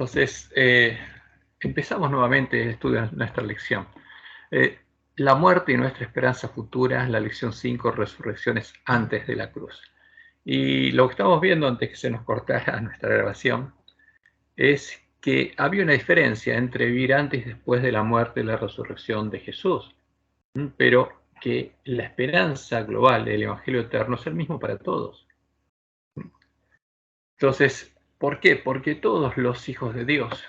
Entonces, empezamos nuevamente el estudio de nuestra lección. La muerte y nuestra esperanza futura, la lección 5, resurrecciones antes de la cruz. Y lo que estamos viendo antes que se nos cortara nuestra grabación es que había una diferencia entre vivir antes y después de la muerte y la resurrección de Jesús, pero que la esperanza global del Evangelio eterno es el mismo para todos. Entonces, ¿por qué? Porque todos los hijos de Dios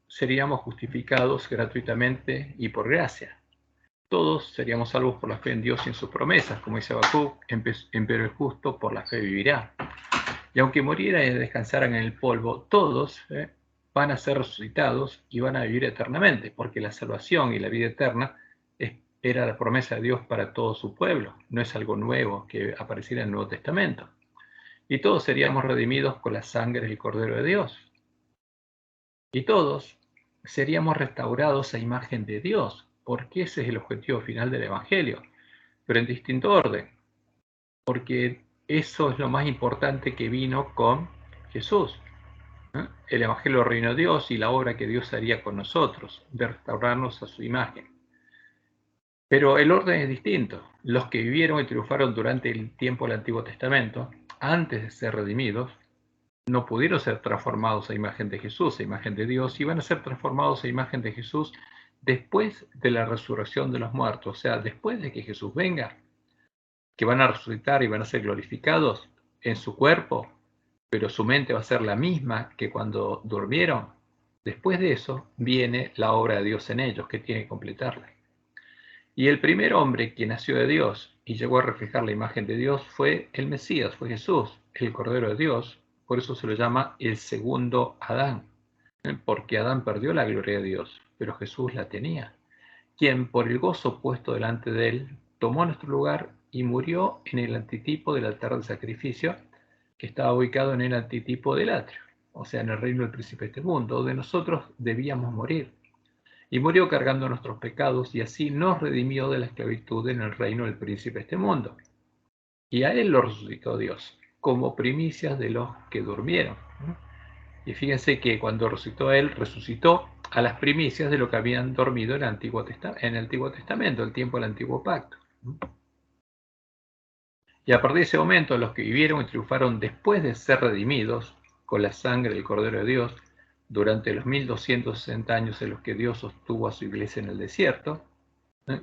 seríamos justificados gratuitamente y por gracia. Todos seríamos salvos por la fe en Dios y en sus promesas, como dice Habacuc, empero el justo por la fe vivirá. Y aunque murieran y descansaran en el polvo, todos van a ser resucitados y van a vivir eternamente, porque la salvación y la vida eterna era la promesa de Dios para todo su pueblo, no es algo nuevo que apareciera en el Nuevo Testamento. Y todos seríamos redimidos con la sangre del Cordero de Dios. Y todos seríamos restaurados a imagen de Dios, porque ese es el objetivo final del Evangelio, pero en distinto orden, porque eso es lo más importante que vino con Jesús. El Evangelio del Reino de Dios y la obra que Dios haría con nosotros, de restaurarnos a su imagen. Pero el orden es distinto. Los que vivieron y triunfaron durante el tiempo del Antiguo Testamento, antes de ser redimidos, no pudieron ser transformados a imagen de Jesús, a imagen de Dios, y van a ser transformados a imagen de Jesús después de la resurrección de los muertos, o sea, después de que Jesús venga, que van a resucitar y van a ser glorificados en su cuerpo, pero su mente va a ser la misma que cuando durmieron. Después de eso viene la obra de Dios en ellos, que tiene que completarla. Y el primer hombre que nació de Dios y llegó a reflejar la imagen de Dios fue el Mesías, fue Jesús, el Cordero de Dios. Por eso se lo llama el segundo Adán, porque Adán perdió la gloria de Dios, pero Jesús la tenía, quien por el gozo puesto delante de él tomó nuestro lugar y murió en el antitipo del altar de sacrificio, que estaba ubicado en el antitipo del atrio, o sea, en el reino del príncipe de este mundo, donde nosotros debíamos morir. Y murió cargando nuestros pecados y así nos redimió de la esclavitud en el reino del príncipe de este mundo. Y a él lo resucitó Dios, como primicias de los que durmieron. Y fíjense que cuando resucitó él, resucitó a las primicias de lo que habían dormido en el Antiguo Testamento, el tiempo del Antiguo Pacto. Y a partir de ese momento, los que vivieron y triunfaron después de ser redimidos con la sangre del Cordero de Dios, durante los 1260 años en los que Dios sostuvo a su iglesia en el desierto,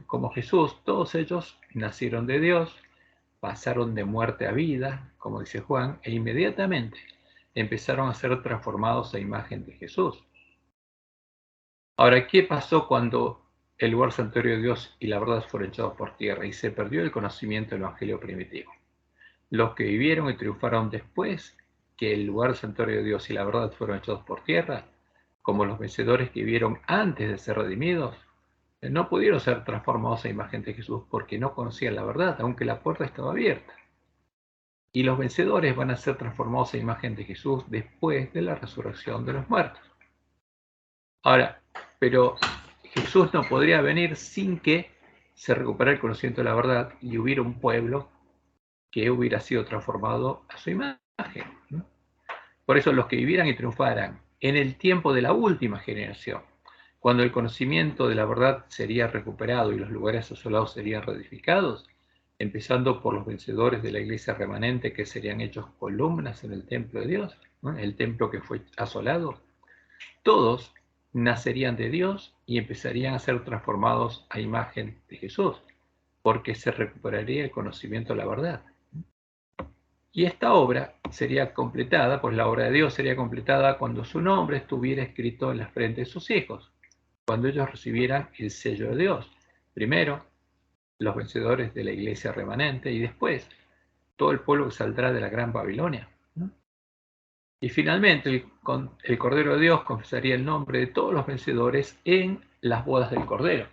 como Jesús, todos ellos nacieron de Dios, pasaron de muerte a vida, como dice Juan, e inmediatamente empezaron a ser transformados a imagen de Jesús. Ahora, ¿qué pasó cuando el lugar santuario de Dios y la verdad fueron echados por tierra y se perdió el conocimiento del Evangelio primitivo? Los que vivieron y triunfaron después que el lugar santuario de Dios y la verdad fueron echados por tierra, como los vencedores que vivieron antes de ser redimidos, no pudieron ser transformados a imagen de Jesús porque no conocían la verdad, aunque la puerta estaba abierta. Y los vencedores van a ser transformados a imagen de Jesús después de la resurrección de los muertos. Ahora, pero Jesús no podría venir sin que se recuperara el conocimiento de la verdad y hubiera un pueblo que hubiera sido transformado a su imagen. Por eso los que vivieran y triunfaran en el tiempo de la última generación, cuando el conocimiento de la verdad sería recuperado y los lugares asolados serían reedificados, empezando por los vencedores de la iglesia remanente que serían hechos columnas en el templo de Dios, ¿no? El templo que fue asolado, todos nacerían de Dios y empezarían a ser transformados a imagen de Jesús, porque se recuperaría el conocimiento de la verdad. Y esta obra sería completada, pues la obra de Dios sería completada cuando su nombre estuviera escrito en la frente de sus hijos, cuando ellos recibieran el sello de Dios. Primero, los vencedores de la iglesia remanente y después todo el pueblo que saldrá de la gran Babilonia. Y finalmente el Cordero de Dios confesaría el nombre de todos los vencedores en las bodas del Cordero.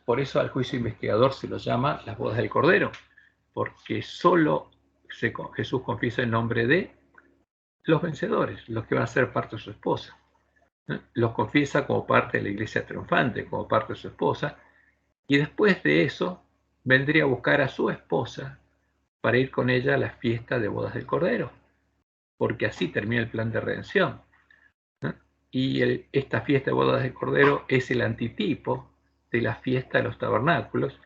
Por eso al juicio investigador se lo llama las bodas del Cordero, porque solo Jesús confiesa el nombre de los vencedores, los que van a ser parte de su esposa. Los confiesa como parte de la iglesia triunfante, como parte de su esposa, y después de eso vendría a buscar a su esposa para ir con ella a la fiesta de bodas del Cordero, porque así termina el plan de redención. y esta fiesta de bodas del Cordero es el antitipo de la fiesta de los tabernáculos,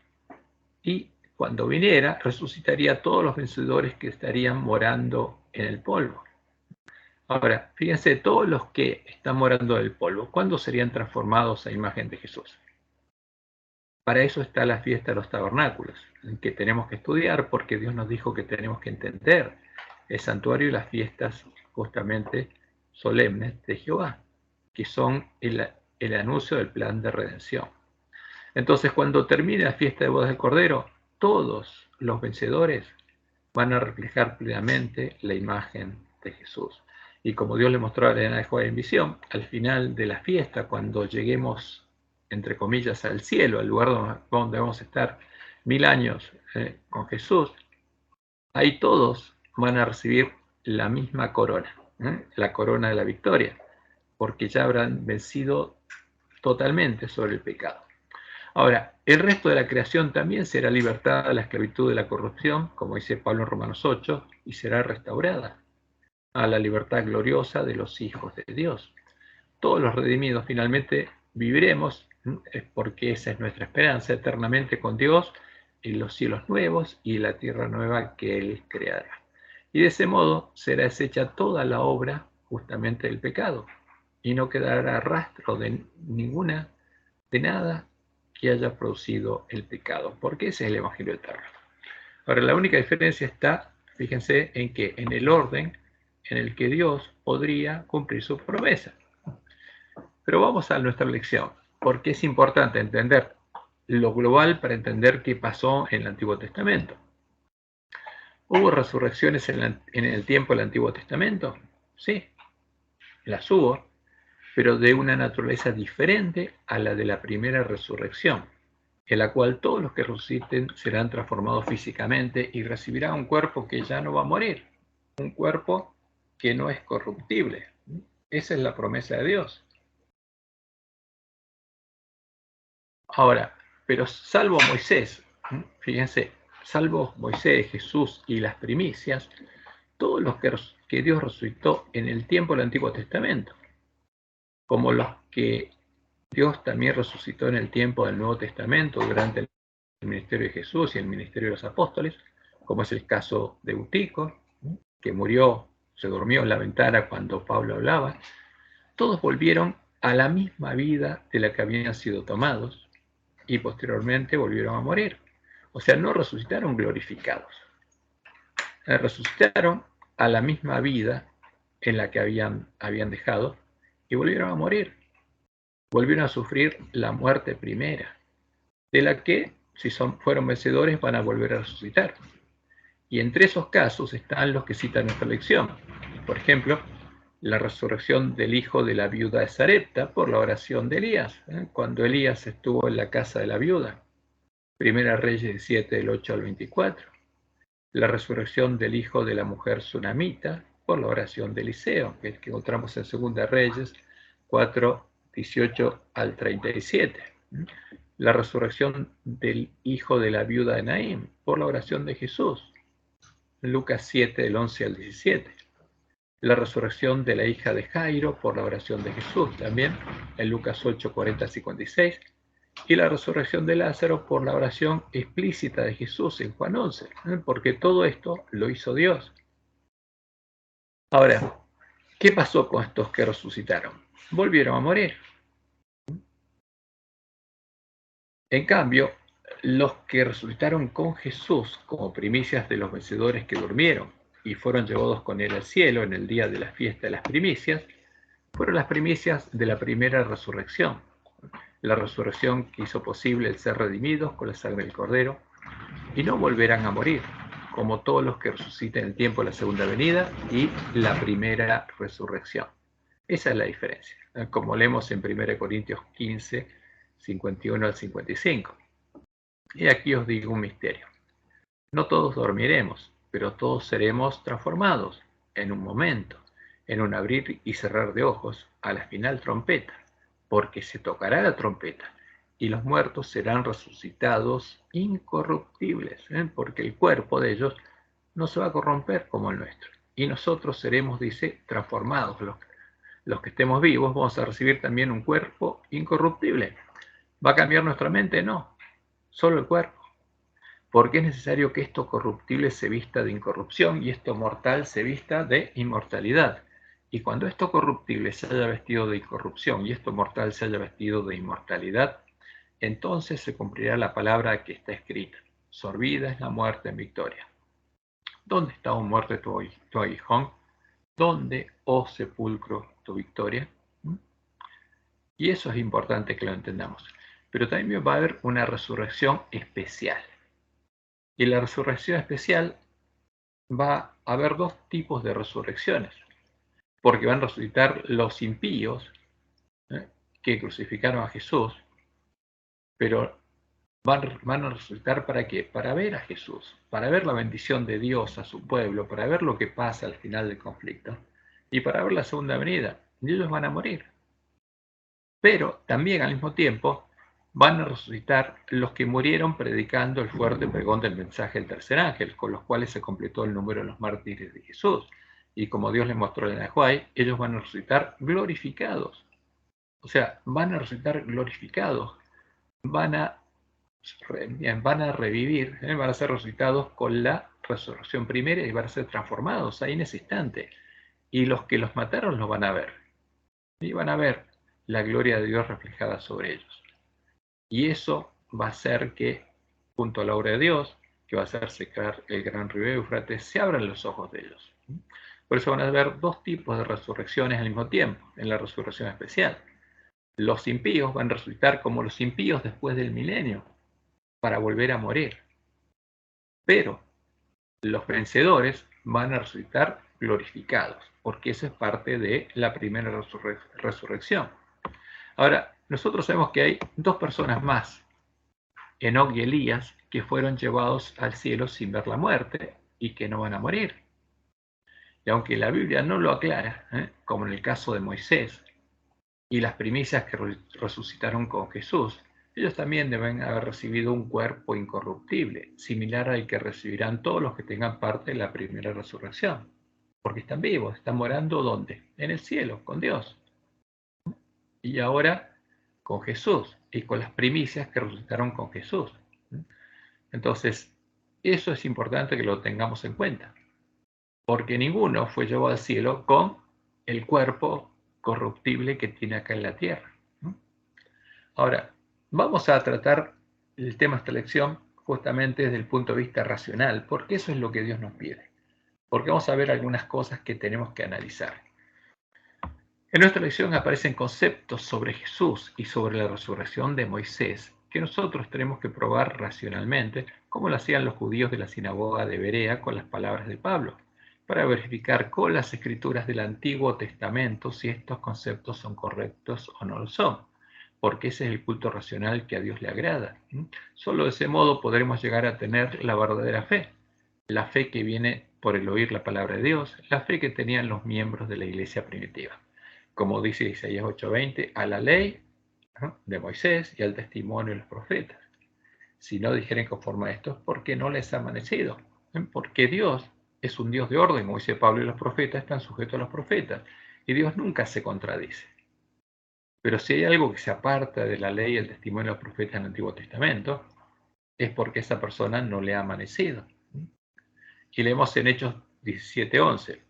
y cuando viniera resucitaría a todos los vencedores que estarían morando en el polvo. Ahora, fíjense, todos los que están morando en el polvo, ¿cuándo serían transformados a imagen de Jesús? Para eso está la fiesta de los tabernáculos, que tenemos que estudiar porque Dios nos dijo que tenemos que entender el santuario y las fiestas justamente solemnes de Jehová, que son el anuncio del plan de redención. Entonces, cuando termine la fiesta de bodas del Cordero, todos los vencedores van a reflejar plenamente la imagen de Jesús. Y como Dios le mostró a Elena de Joab en visión, al final de la fiesta, cuando lleguemos, entre comillas, al cielo, al lugar donde vamos a estar 1000 años con Jesús, ahí todos van a recibir la misma corona, la corona de la victoria, porque ya habrán vencido totalmente sobre el pecado. Ahora, el resto de la creación también será libertada de la esclavitud de la corrupción, como dice Pablo en Romanos 8, y será restaurada a la libertad gloriosa de los hijos de Dios. Todos los redimidos finalmente viviremos, porque esa es nuestra esperanza, eternamente con Dios en los cielos nuevos y la tierra nueva que Él creará. Y de ese modo será deshecha toda la obra justamente del pecado, y no quedará rastro de nada que haya producido el pecado, porque ese es el Evangelio eterno. Ahora, la única diferencia está, fíjense, en que en el orden en el que Dios podría cumplir su promesa. Pero vamos a nuestra lección, porque es importante entender lo global para entender qué pasó en el Antiguo Testamento. ¿Hubo resurrecciones en el tiempo del Antiguo Testamento? Sí, las hubo, pero de una naturaleza diferente a la de la primera resurrección, en la cual todos los que resuciten serán transformados físicamente y recibirán un cuerpo que ya no va a morir, un cuerpo que no es corruptible. Esa es la promesa de Dios. Ahora, pero salvo Moisés, fíjense, salvo Moisés, Jesús y las primicias, todos los que Dios resucitó en el tiempo del Antiguo Testamento, como los que Dios también resucitó en el tiempo del Nuevo Testamento durante el ministerio de Jesús y el ministerio de los apóstoles, como es el caso de Eutico, que murió, se durmió en la ventana cuando Pablo hablaba. Todos volvieron a la misma vida de la que habían sido tomados y posteriormente volvieron a morir. O sea, no resucitaron glorificados, resucitaron a la misma vida en la que habían dejado y volvieron a morir. Volvieron a sufrir la muerte primera, de la que, si fueron vencedores, van a volver a resucitar. Y entre esos casos están los que cita nuestra lección. Por ejemplo, la resurrección del hijo de la viuda de Sarepta por la oración de Elías, cuando Elías estuvo en la casa de la viuda. Primera Reyes 17, del 8 al 24. La resurrección del hijo de la mujer sunamita por la oración de Eliseo, que encontramos en Segunda Reyes 4, 18 al 37. La resurrección del hijo de la viuda de Naín por la oración de Jesús, Lucas 7, del 11 al 17. La resurrección de la hija de Jairo por la oración de Jesús, también en Lucas 8, 40 al 56. Y la resurrección de Lázaro por la oración explícita de Jesús en Juan 11, porque todo esto lo hizo Dios. Ahora, ¿qué pasó con estos que resucitaron? Volvieron a morir. En cambio, los que resucitaron con Jesús como primicias de los vencedores que durmieron y fueron llevados con él al cielo en el día de la fiesta de las primicias, fueron las primicias de la primera resurrección, la resurrección que hizo posible el ser redimidos con la sangre del Cordero, y no volverán a morir, como todos los que resuciten en el tiempo de la segunda venida y la primera resurrección. Esa es la diferencia, como leemos en 1 Corintios 15, 51 al 55. Y aquí os digo un misterio. No todos dormiremos, pero todos seremos transformados en un momento, en un abrir y cerrar de ojos, a la final trompeta, porque se tocará la trompeta y los muertos serán resucitados incorruptibles, porque el cuerpo de ellos no se va a corromper como el nuestro. Y nosotros seremos, dice, transformados, los que estemos vivos, vamos a recibir también un cuerpo incorruptible. ¿Va a cambiar nuestra mente? No, solo el cuerpo. Porque es necesario que esto corruptible se vista de incorrupción y esto mortal se vista de inmortalidad. Y cuando esto corruptible se haya vestido de incorrupción y esto mortal se haya vestido de inmortalidad, entonces se cumplirá la palabra que está escrita: sorbida es la muerte en victoria. ¿Dónde está, oh muerte, tu aguijón? ¿Dónde, oh sepulcro, tu victoria? Y eso es importante que lo entendamos. Pero también va a haber una resurrección especial. Y la resurrección especial va a haber dos tipos de resurrecciones. Porque van a resucitar los impíos que crucificaron a Jesús, pero van a resucitar ¿para qué? Para ver a Jesús, para ver la bendición de Dios a su pueblo, para ver lo que pasa al final del conflicto y para ver la segunda venida. Y ellos van a morir. Pero también al mismo tiempo van a resucitar los que murieron predicando el fuerte pregón del mensaje del tercer ángel, con los cuales se completó el número de los mártires de Jesús. Y como Dios les mostró en Ajuay, ellos van a resucitar glorificados. O sea, van a resucitar glorificados, van a revivir, van a ser resucitados con la resurrección primera y van a ser transformados ahí en ese instante. Y los que los mataron los van a ver. Y van a ver la gloria de Dios reflejada sobre ellos. Y eso va a hacer que, junto a la obra de Dios, que va a hacer secar el gran río Éufrates, se abran los ojos de ellos. Por eso van a haber dos tipos de resurrecciones al mismo tiempo, en la resurrección especial. Los impíos van a resucitar como los impíos después del milenio, para volver a morir. Pero los vencedores van a resucitar glorificados, porque eso es parte de la primera resurrección. Ahora, nosotros sabemos que hay dos personas más, Enoc y Elías, que fueron llevados al cielo sin ver la muerte y que no van a morir. Y aunque la Biblia no lo aclara, como en el caso de Moisés y las primicias que resucitaron con Jesús, ellos también deben haber recibido un cuerpo incorruptible, similar al que recibirán todos los que tengan parte de la primera resurrección. Porque están vivos, están morando ¿dónde? En el cielo, con Dios. Y ahora con Jesús y con las primicias que resucitaron con Jesús. Entonces, eso es importante que lo tengamos en cuenta, porque ninguno fue llevado al cielo con el cuerpo corruptible que tiene acá en la tierra. Ahora, vamos a tratar el tema de esta lección justamente desde el punto de vista racional, porque eso es lo que Dios nos pide, porque vamos a ver algunas cosas que tenemos que analizar. En nuestra lección aparecen conceptos sobre Jesús y sobre la resurrección de Moisés que nosotros tenemos que probar racionalmente, como lo hacían los judíos de la sinagoga de Berea con las palabras de Pablo, para verificar con las escrituras del Antiguo Testamento si estos conceptos son correctos o no lo son, porque ese es el culto racional que a Dios le agrada. Solo de ese modo podremos llegar a tener la verdadera fe, la fe que viene por el oír la palabra de Dios, la fe que tenían los miembros de la iglesia primitiva. Como dice Isaías 8:20, a la ley de Moisés y al testimonio de los profetas. Si no dijeren conforme a esto, es porque no les ha amanecido. Porque Dios es un Dios de orden, como dice Pablo, y los profetas están sujetos a los profetas. Y Dios nunca se contradice. Pero si hay algo que se aparta de la ley y el testimonio de los profetas en el Antiguo Testamento, es porque esa persona no le ha amanecido. Y leemos en Hechos 17:11.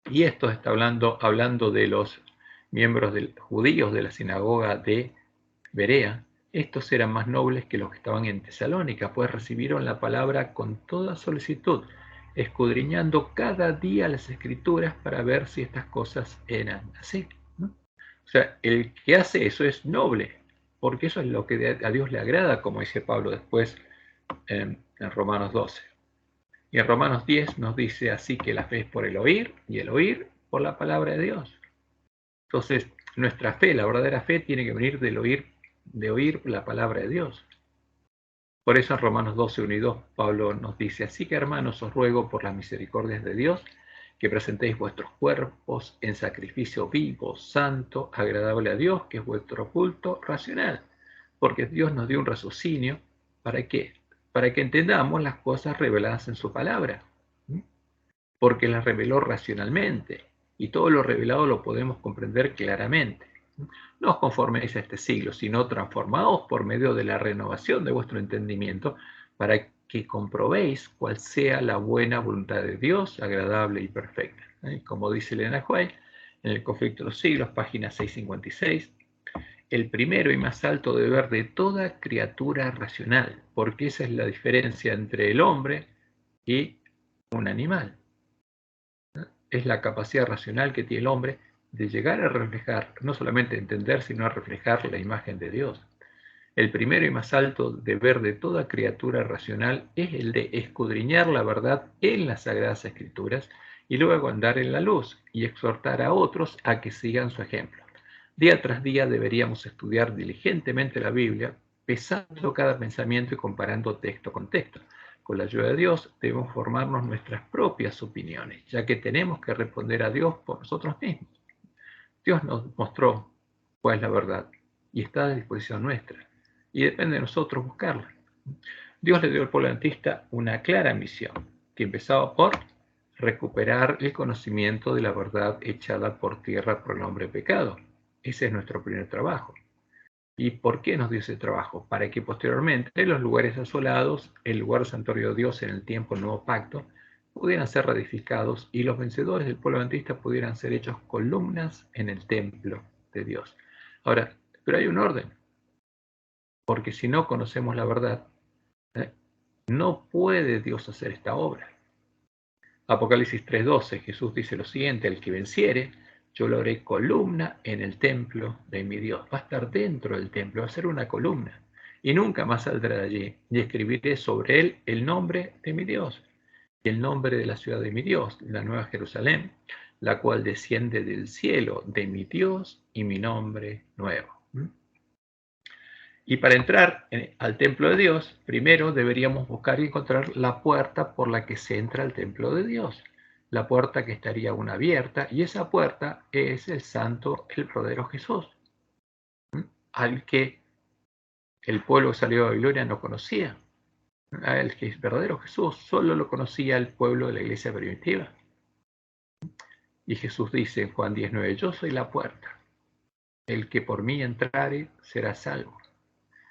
Y esto está hablando de los miembros judíos de la sinagoga de Berea. Estos eran más nobles que los que estaban en Tesalónica, pues recibieron la palabra con toda solicitud, escudriñando cada día las escrituras para ver si estas cosas eran así. O sea, el que hace eso es noble, porque eso es lo que a Dios le agrada, como dice Pablo después en Romanos 12. Y en Romanos 10 nos dice así que la fe es por el oír y el oír por la palabra de Dios. Entonces, nuestra fe, la verdadera fe, tiene que venir del oír, de oír la palabra de Dios. Por eso en Romanos 12, 1 y 2, Pablo nos dice, así que hermanos, os ruego por las misericordias de Dios, que presentéis vuestros cuerpos en sacrificio vivo, santo, agradable a Dios, que es vuestro culto racional. Porque Dios nos dio un raciocinio, ¿para qué? Para que entendamos las cosas reveladas en su palabra. Porque las reveló racionalmente. y todo lo revelado lo podemos comprender claramente. No os conforméis a este siglo, sino transformaos por medio de la renovación de vuestro entendimiento, para que comprobéis cuál sea la buena voluntad de Dios, agradable y perfecta. Como dice Elena White, en El conflicto de los siglos, página 656, el primero y más alto deber de toda criatura racional, porque esa es la diferencia entre el hombre y un animal. Es la capacidad racional que tiene el hombre de llegar a reflejar, no solamente entender, sino a reflejar la imagen de Dios. El primero y más alto deber de toda criatura racional es el de escudriñar la verdad en las Sagradas Escrituras y luego andar en la luz y exhortar a otros a que sigan su ejemplo. Día tras día deberíamos estudiar diligentemente la Biblia, pesando cada pensamiento y comparando texto con texto. Con la ayuda de Dios debemos formarnos nuestras propias opiniones, ya que tenemos que responder a Dios por nosotros mismos. Dios nos mostró cuál es la verdad y está a disposición nuestra, y depende de nosotros buscarla. Dios le dio al pueblo adventista una clara misión, que empezaba por recuperar el conocimiento de la verdad echada por tierra por el hombre pecado. Ese es nuestro primer trabajo. ¿Y por qué nos dio ese trabajo? Para que posteriormente los lugares asolados, el lugar santuario de Dios en el tiempo del nuevo pacto, pudieran ser reedificados y los vencedores del pueblo adventista pudieran ser hechos columnas en el templo de Dios. Ahora, pero hay un orden, porque si no conocemos la verdad, no puede Dios hacer esta obra. Apocalipsis 3:12, Jesús dice lo siguiente: el que venciere, yo lo haré columna en el templo de mi Dios. Va a estar dentro del templo, va a ser una columna. Y nunca más saldrá de allí. Y escribiré sobre él el nombre de mi Dios y el nombre de la ciudad de mi Dios, la nueva Jerusalén, la cual desciende del cielo de mi Dios y mi nombre nuevo. Y para entrar al templo de Dios, primero deberíamos buscar y encontrar la puerta por la que se entra al templo de Dios. La puerta que estaría aún abierta, y esa puerta es el santo, el verdadero Jesús, al que el pueblo que salió de Babilonia no conocía. El que es verdadero Jesús solo lo conocía el pueblo de la iglesia primitiva. Y Jesús dice en Juan 19, yo soy la puerta. El que por mí entrare será salvo.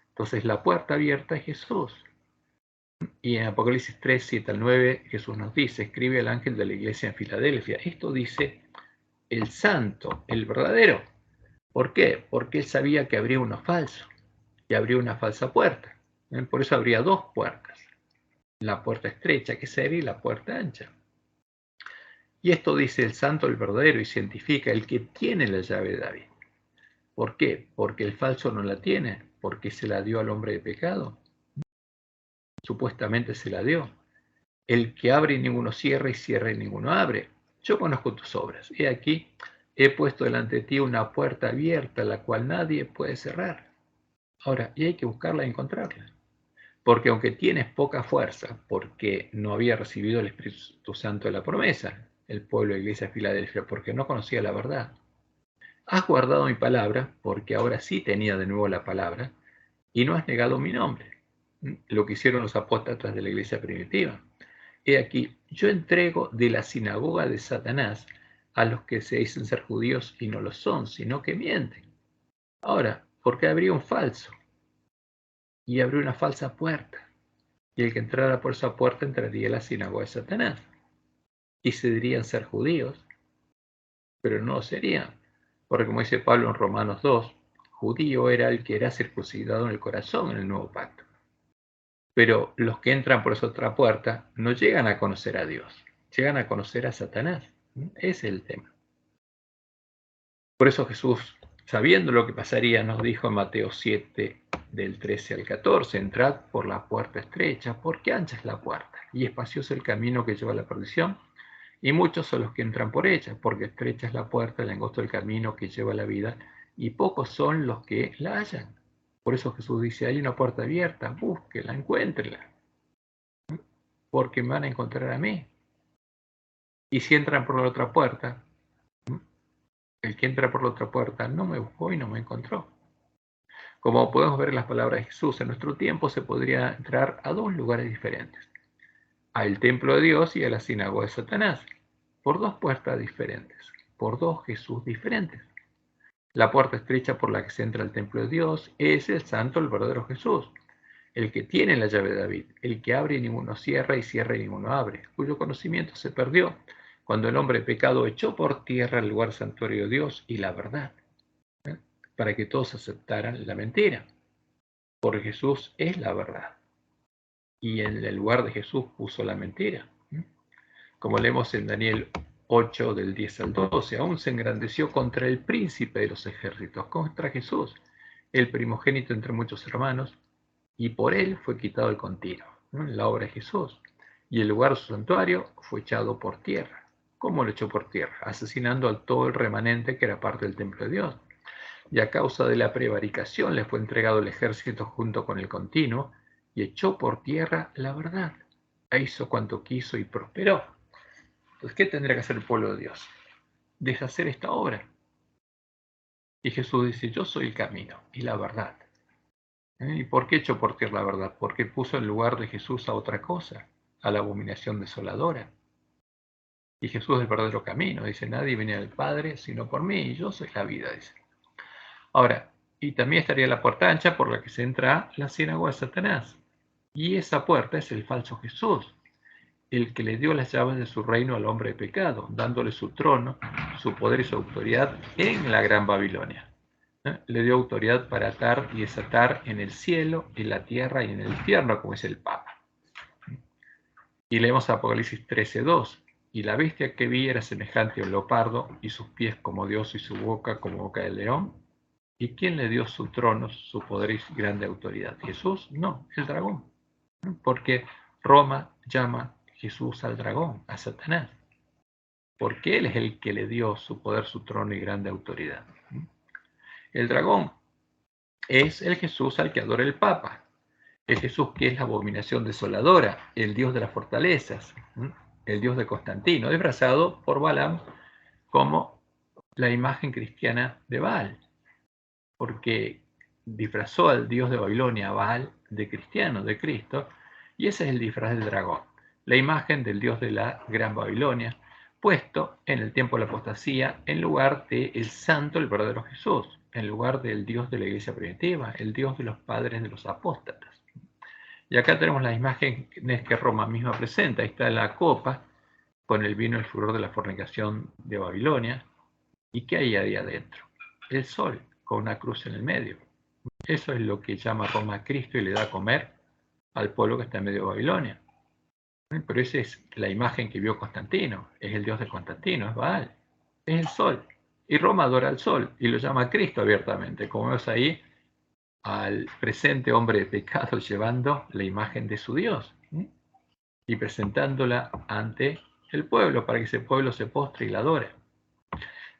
Entonces la puerta abierta es Jesús. Y en Apocalipsis 3, 7 al 9, Jesús nos dice, escribe al ángel de la iglesia en Filadelfia. Esto dice el santo, el verdadero. ¿Por qué? Porque él sabía que habría uno falso y habría una falsa puerta. Por eso habría dos puertas. La puerta estrecha que se abre y la puerta ancha. Y esto dice el santo, el verdadero, y cientifica el que tiene la llave de David. ¿Por qué? Porque el falso no la tiene, porque se la dio al hombre de pecado. Supuestamente se la dio. El que abre y ninguno cierra, y cierra y ninguno abre. Yo conozco tus obras. He aquí, he puesto delante de ti una puerta abierta, la cual nadie puede cerrar. Ahora, y hay que buscarla y encontrarla. Porque aunque tienes poca fuerza, porque no había recibido el Espíritu Santo de la promesa, el pueblo de la iglesia de Filadelfia, porque no conocía la verdad, has guardado mi palabra, porque ahora sí tenía de nuevo la palabra, y no has negado mi nombre. Lo que hicieron los apóstatas de la iglesia primitiva. He aquí, yo entrego de la sinagoga de Satanás a los que se dicen ser judíos y no lo son, sino que mienten. Ahora, ¿por qué habría un falso? Y habría una falsa puerta. Y el que entrara por esa puerta entraría a la sinagoga de Satanás. Y se dirían ser judíos, pero no lo serían. Porque como dice Pablo en Romanos 2, judío era el que era circuncidado en el corazón en el nuevo pacto. Pero los que entran por esa otra puerta no llegan a conocer a Dios, llegan a conocer a Satanás. Ese es el tema. Por eso Jesús, sabiendo lo que pasaría, nos dijo en Mateo 7, del 13 al 14, entrad por la puerta estrecha, porque ancha es la puerta, y espacioso el camino que lleva a la perdición, y muchos son los que entran por ella, porque estrecha es la puerta, y angosto el camino que lleva a la vida, y pocos son los que la hallan. Por eso Jesús dice, hay una puerta abierta, búsquela, encuéntrela, porque me van a encontrar a mí. Y si entran por la otra puerta, el que entra por la otra puerta no me buscó y no me encontró. Como podemos ver en las palabras de Jesús, en nuestro tiempo se podría entrar a dos lugares diferentes, al templo de Dios y a la sinagoga de Satanás, por dos puertas diferentes. por dos Jesús diferentes. La puerta estrecha por la que se entra al templo de Dios es el santo, el verdadero Jesús, el que tiene la llave de David, el que abre y ninguno cierra y cierra y ninguno abre, cuyo conocimiento se perdió cuando el hombre pecado echó por tierra el lugar santuario de Dios y la verdad, para que todos aceptaran la mentira. Porque Jesús es la verdad. Y en el lugar de Jesús puso la mentira. Como leemos en Daniel 8, del 10 al 12, aún se engrandeció contra el príncipe de los ejércitos, contra Jesús, el primogénito entre muchos hermanos, y por él fue quitado el continuo, la obra de Jesús. Y el lugar de su santuario fue echado por tierra. ¿Cómo lo echó por tierra? Asesinando a todo el remanente que era parte del templo de Dios. Y a causa de la prevaricación le fue entregado el ejército junto con el continuo, y echó por tierra la verdad. E hizo cuanto quiso y prosperó. Entonces, ¿qué tendría que hacer el pueblo de Dios? Deshacer esta obra. Y Jesús dice, yo soy el camino y la verdad. ¿Y por qué echó por tierra la verdad? Porque puso en lugar de Jesús a otra cosa, a la abominación desoladora. Y Jesús es el verdadero camino. Dice, nadie viene al Padre sino por mí, y yo soy la vida, dice. Ahora, y también estaría la puerta ancha por la que se entra a la sinagoga de Satanás. Y esa puerta es el falso Jesús, el que le dio las llaves de su reino al hombre de pecado, dándole su trono, su poder y su autoridad en la gran Babilonia. Le dio autoridad para atar y desatar en el cielo, en la tierra y en el infierno, como es el Papa. Y leemos Apocalipsis 13:2. Y la bestia que vi era semejante a un leopardo, y sus pies como Dios y su boca como boca de león. ¿Y quién le dio su trono, su poder y grande autoridad? ¿Jesús? No, el dragón. Porque Roma llama Jesús al dragón, a Satanás. Porque él es el que le dio su poder, su trono y grande autoridad. El dragón es el Jesús al que adora el Papa. El Jesús que es la abominación desoladora, el Dios de las fortalezas, el Dios de Constantino, disfrazado por Balaam como la imagen cristiana de Baal. Porque disfrazó al dios de Babilonia, Baal, de cristiano, de Cristo, y ese es el disfraz del dragón, la imagen del dios de la Gran Babilonia, puesto en el tiempo de la apostasía en lugar del santo, el verdadero Jesús, en lugar del dios de la iglesia primitiva, el dios de los padres de los apóstatas. Y acá tenemos las imágenes que Roma misma presenta. Ahí está la copa con el vino, el furor de la fornicación de Babilonia. ¿Y qué hay ahí adentro? El sol, con una cruz en el medio. Eso es lo que llama Roma a Cristo y le da a comer al pueblo que está en medio de Babilonia. Pero esa es la imagen que vio Constantino. Es el dios de Constantino, es Baal. Es el sol. Y Roma adora al sol y lo llama a Cristo abiertamente. Como vemos ahí al presente hombre de pecado llevando la imagen de su Dios y presentándola ante el pueblo para que ese pueblo se postre y la adore.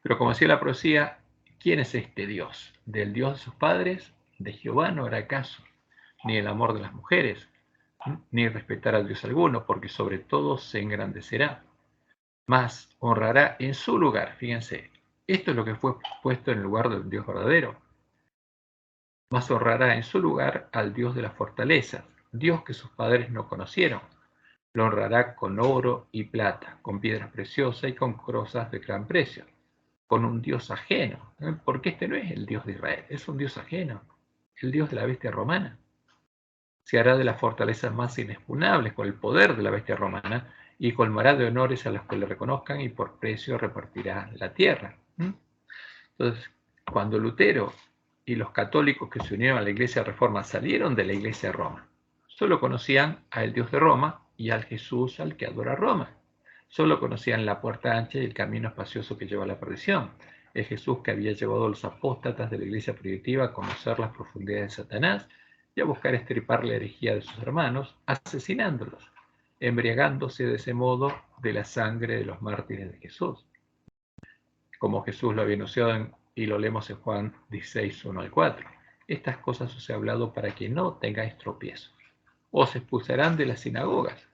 Pero como decía la profecía, ¿quién es este Dios? ¿Del Dios de sus padres? ¿De Jehová no hará caso? Ni el amor de las mujeres, ni respetar a Dios alguno, porque sobre todo se engrandecerá. Mas honrará en su lugar, fíjense, esto es lo que fue puesto en el lugar del Dios verdadero. Mas honrará en su lugar al Dios de las fortalezas, Dios que sus padres no conocieron. Lo honrará con oro y plata, con piedras preciosas y con cosas de gran precio, con un Dios ajeno, porque este no es el Dios de Israel, es un Dios ajeno, el Dios de la bestia romana. Se hará de las fortalezas más inexpugnables con el poder de la bestia romana y colmará de honores a los que le reconozcan y por precio repartirá la tierra. Entonces, cuando Lutero y los católicos que se unieron a la Iglesia Reforma salieron de la Iglesia de Roma, solo conocían al Dios de Roma y al Jesús al que adora Roma. Solo conocían la puerta ancha y el camino espacioso que lleva a la perdición. El Jesús que había llevado a los apóstatas de la iglesia primitiva a conocer las profundidades de Satanás y a buscar estripar la herejía de sus hermanos, asesinándolos, embriagándose de ese modo de la sangre de los mártires de Jesús. Como Jesús lo había anunciado y lo leemos en Juan 16, 1 al 4. Estas cosas os he hablado para que no tengáis tropiezos. Os expulsarán de las sinagogas.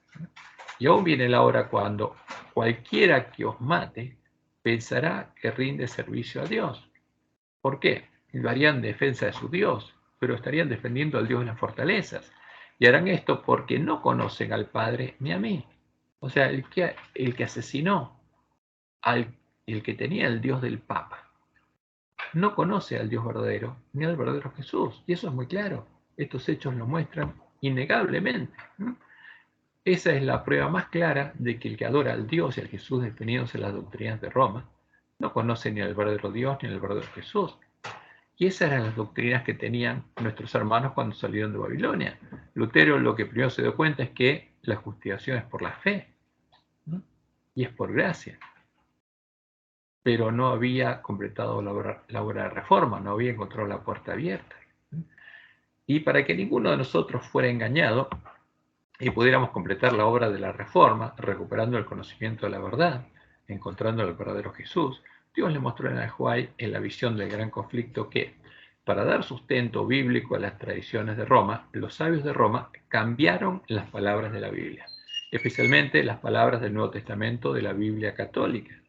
Y aún viene la hora cuando cualquiera que os mate pensará que rinde servicio a Dios. ¿Por qué? Lo harían en defensa de su Dios, pero estarían defendiendo al Dios de las fortalezas. Y harán esto porque no conocen al Padre ni a mí. O sea, el que asesinó al y el que tenía el Dios del Papa no conoce al Dios verdadero ni al verdadero Jesús. Y eso es muy claro. Estos hechos lo muestran innegablemente. Esa es la prueba más clara de que el que adora al Dios y al Jesús definidos en las doctrinas de Roma no conoce ni al verdadero Dios ni al verdadero Jesús. Y esas eran las doctrinas que tenían nuestros hermanos cuando salieron de Babilonia. Lutero lo que primero se dio cuenta es que la justificación es por la fe, ¿no? Y es por gracia. Pero no había completado la obra de reforma, no había encontrado la puerta abierta. Y para que ninguno de nosotros fuera engañado y pudiéramos completar la obra de la reforma, recuperando el conocimiento de la verdad, encontrando al verdadero Jesús, Dios le mostró en White en la visión del gran conflicto que, para dar sustento bíblico a las tradiciones de Roma, los sabios de Roma cambiaron las palabras de la Biblia, especialmente las palabras del Nuevo Testamento de la Biblia católica.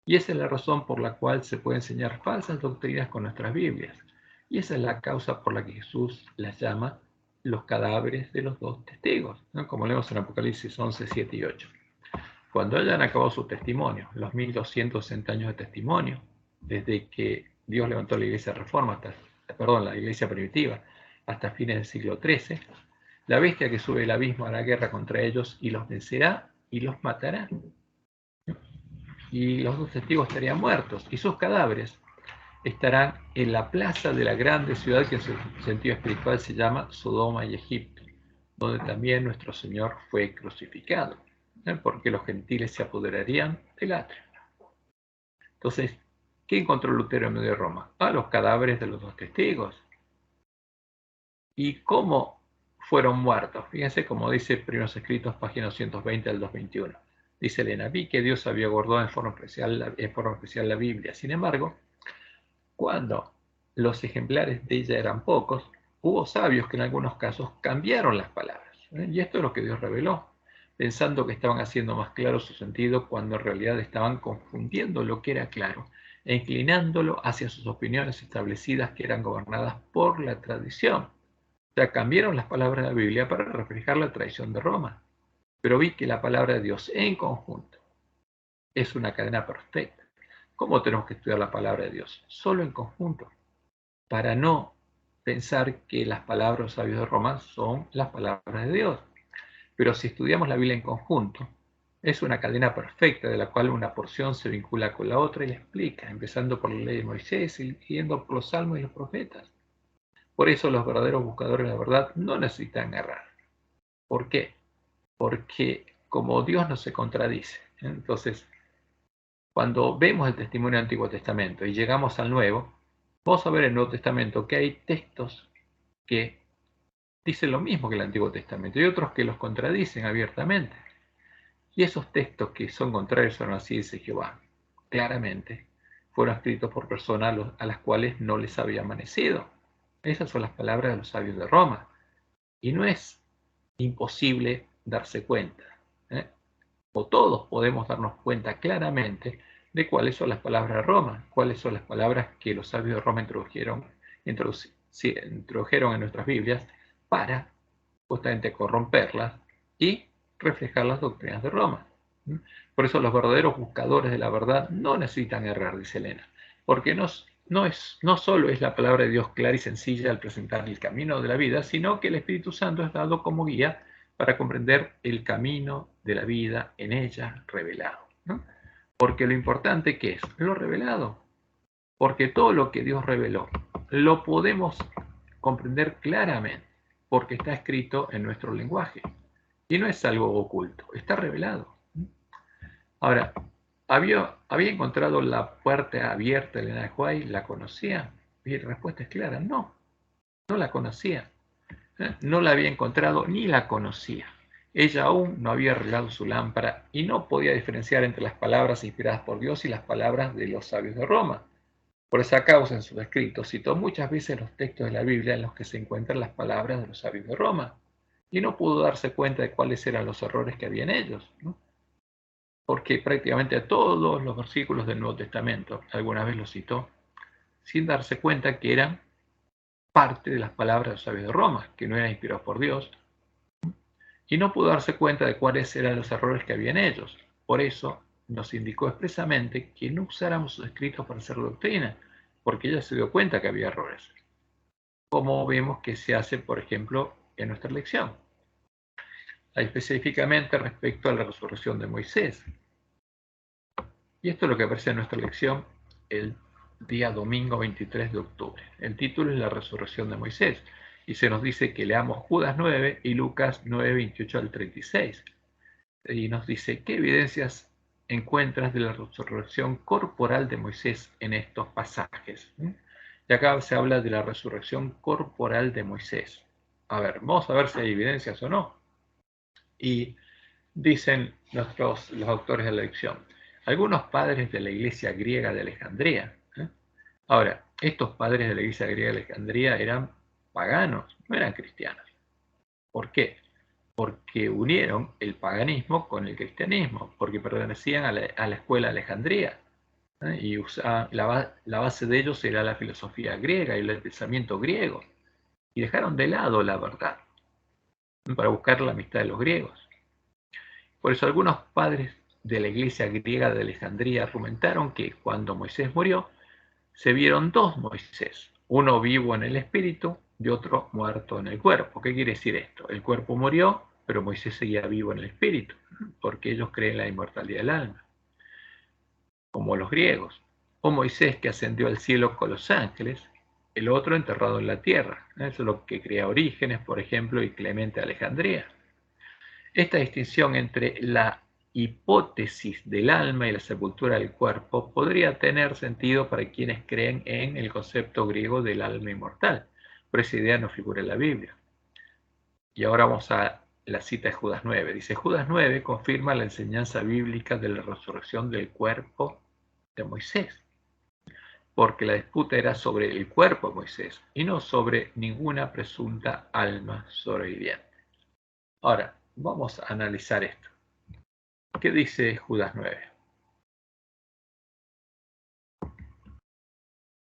Y esa es la razón por la cual se puede enseñar falsas doctrinas con nuestras Biblias. Y esa es la causa por la que Jesús las llama los cadáveres de los dos testigos, ¿no? Como leemos en Apocalipsis 11, 7 y 8. Cuando hayan acabado su testimonio, los 1260 años de testimonio, desde que Dios levantó la iglesia reforma, la iglesia primitiva, hasta fines del siglo XIII, la bestia que sube el abismo hará guerra contra ellos y los vencerá y los matará. Y los dos testigos estarían muertos, y sus cadáveres estarán en la plaza de la grande ciudad que en su sentido espiritual se llama Sodoma y Egipto, donde también nuestro Señor fue crucificado, porque los gentiles se apoderarían del atrio. Entonces, ¿qué encontró Lutero en medio de Roma? Los cadáveres de los dos testigos. ¿Y cómo fueron muertos? Fíjense como dice Primeros Escritos, página 220 al 221. Dice Elena, vi que Dios había guardado en forma especial la Biblia. Sin embargo, cuando los ejemplares de ella eran pocos, hubo sabios que en algunos casos cambiaron las palabras. Y esto es lo que Dios reveló, pensando que estaban haciendo más claro su sentido cuando en realidad estaban confundiendo lo que era claro e inclinándolo hacia sus opiniones establecidas que eran gobernadas por la tradición. O sea, cambiaron las palabras de la Biblia para reflejar la tradición de Roma. Pero vi que la palabra de Dios en conjunto es una cadena perfecta. ¿Cómo tenemos que estudiar la palabra de Dios? Solo en conjunto, para no pensar que las palabras de los sabios de Roma son las palabras de Dios. Pero si estudiamos la Biblia en conjunto, es una cadena perfecta de la cual una porción se vincula con la otra y la explica, empezando por la ley de Moisés y siguiendo por los salmos y los profetas. Por eso los verdaderos buscadores de la verdad no necesitan errar. ¿Por qué? Porque como Dios no se contradice, entonces cuando vemos el testimonio del Antiguo Testamento y llegamos al Nuevo, vamos a ver en el Nuevo Testamento que hay textos que dicen lo mismo que el Antiguo Testamento y otros que los contradicen abiertamente. Y esos textos que son contrarios a así dice Jehová, claramente, fueron escritos por personas a las cuales no les había amanecido. Esas son las palabras de los sabios de Roma. Y no es imposible darse cuenta, ¿eh? O todos podemos darnos cuenta claramente de cuáles son las palabras de Roma, cuáles son las palabras que los sabios de Roma introdujeron en nuestras Biblias para justamente corromperlas y reflejar las doctrinas de Roma. Por eso los verdaderos buscadores de la verdad no necesitan errar, dice Elena, porque no solo es la palabra de Dios clara y sencilla al presentar el camino de la vida, sino que el Espíritu Santo es dado como guía para comprender el camino de la vida en ella revelado, ¿no? Porque lo importante que es lo revelado, porque todo lo que Dios reveló lo podemos comprender claramente, porque está escrito en nuestro lenguaje y no es algo oculto, está revelado. Ahora, ¿había encontrado la puerta abierta Elena de White? ¿La conocía? Y la respuesta es clara, no la conocía. No la había encontrado ni la conocía. Ella aún no había arreglado su lámpara y no podía diferenciar entre las palabras inspiradas por Dios y las palabras de los sabios de Roma. Por esa causa, en sus escritos citó muchas veces los textos de la Biblia en los que se encuentran las palabras de los sabios de Roma y no pudo darse cuenta de cuáles eran los errores que había en ellos, ¿no? Porque prácticamente todos los versículos del Nuevo Testamento, alguna vez los citó, sin darse cuenta que eran parte de las palabras de los sabios de Roma, que no eran inspirados por Dios, y no pudo darse cuenta de cuáles eran los errores que había en ellos. Por eso nos indicó expresamente que no usáramos sus escritos para hacer doctrina, porque ella se dio cuenta que había errores, como vemos que se hace, por ejemplo, en nuestra lección, específicamente respecto a la resurrección de Moisés. Y esto es lo que aparece en nuestra lección el día domingo 23 de octubre. El título es La resurrección de Moisés, y se nos dice que leamos Judas 9 y Lucas 9, 28 al 36. Y nos dice, ¿qué evidencias encuentras de la resurrección corporal de Moisés en estos pasajes? Y acá se habla de la resurrección corporal de Moisés. A ver, vamos a ver si hay evidencias o no. Y dicen los autores de la lección, algunos padres de la iglesia griega de Alejandría. Ahora, estos padres de la iglesia griega de Alejandría eran paganos, no eran cristianos. ¿Por qué? Porque unieron el paganismo con el cristianismo, porque pertenecían a la escuela de Alejandría, y la base de ellos era la filosofía griega y el pensamiento griego, y dejaron de lado la verdad para buscar la amistad de los griegos. Por eso algunos padres de la iglesia griega de Alejandría argumentaron que cuando Moisés murió, se vieron dos Moisés, uno vivo en el espíritu y otro muerto en el cuerpo. ¿Qué quiere decir esto? El cuerpo murió, pero Moisés seguía vivo en el espíritu, porque ellos creen en la inmortalidad del alma, como los griegos. O Moisés que ascendió al cielo con los ángeles, el otro enterrado en la tierra. Eso es lo que crea Orígenes, por ejemplo, y Clemente de Alejandría. Esta distinción entre la hipótesis del alma y la sepultura del cuerpo podría tener sentido para quienes creen en el concepto griego del alma inmortal, pero esa idea no figura en la Biblia. Y ahora vamos a la cita de Judas 9. Dice, Judas 9 confirma la enseñanza bíblica de la resurrección del cuerpo de Moisés, porque la disputa era sobre el cuerpo de Moisés y no sobre ninguna presunta alma sobreviviente. Ahora, vamos a analizar esto. ¿Qué dice Judas 9?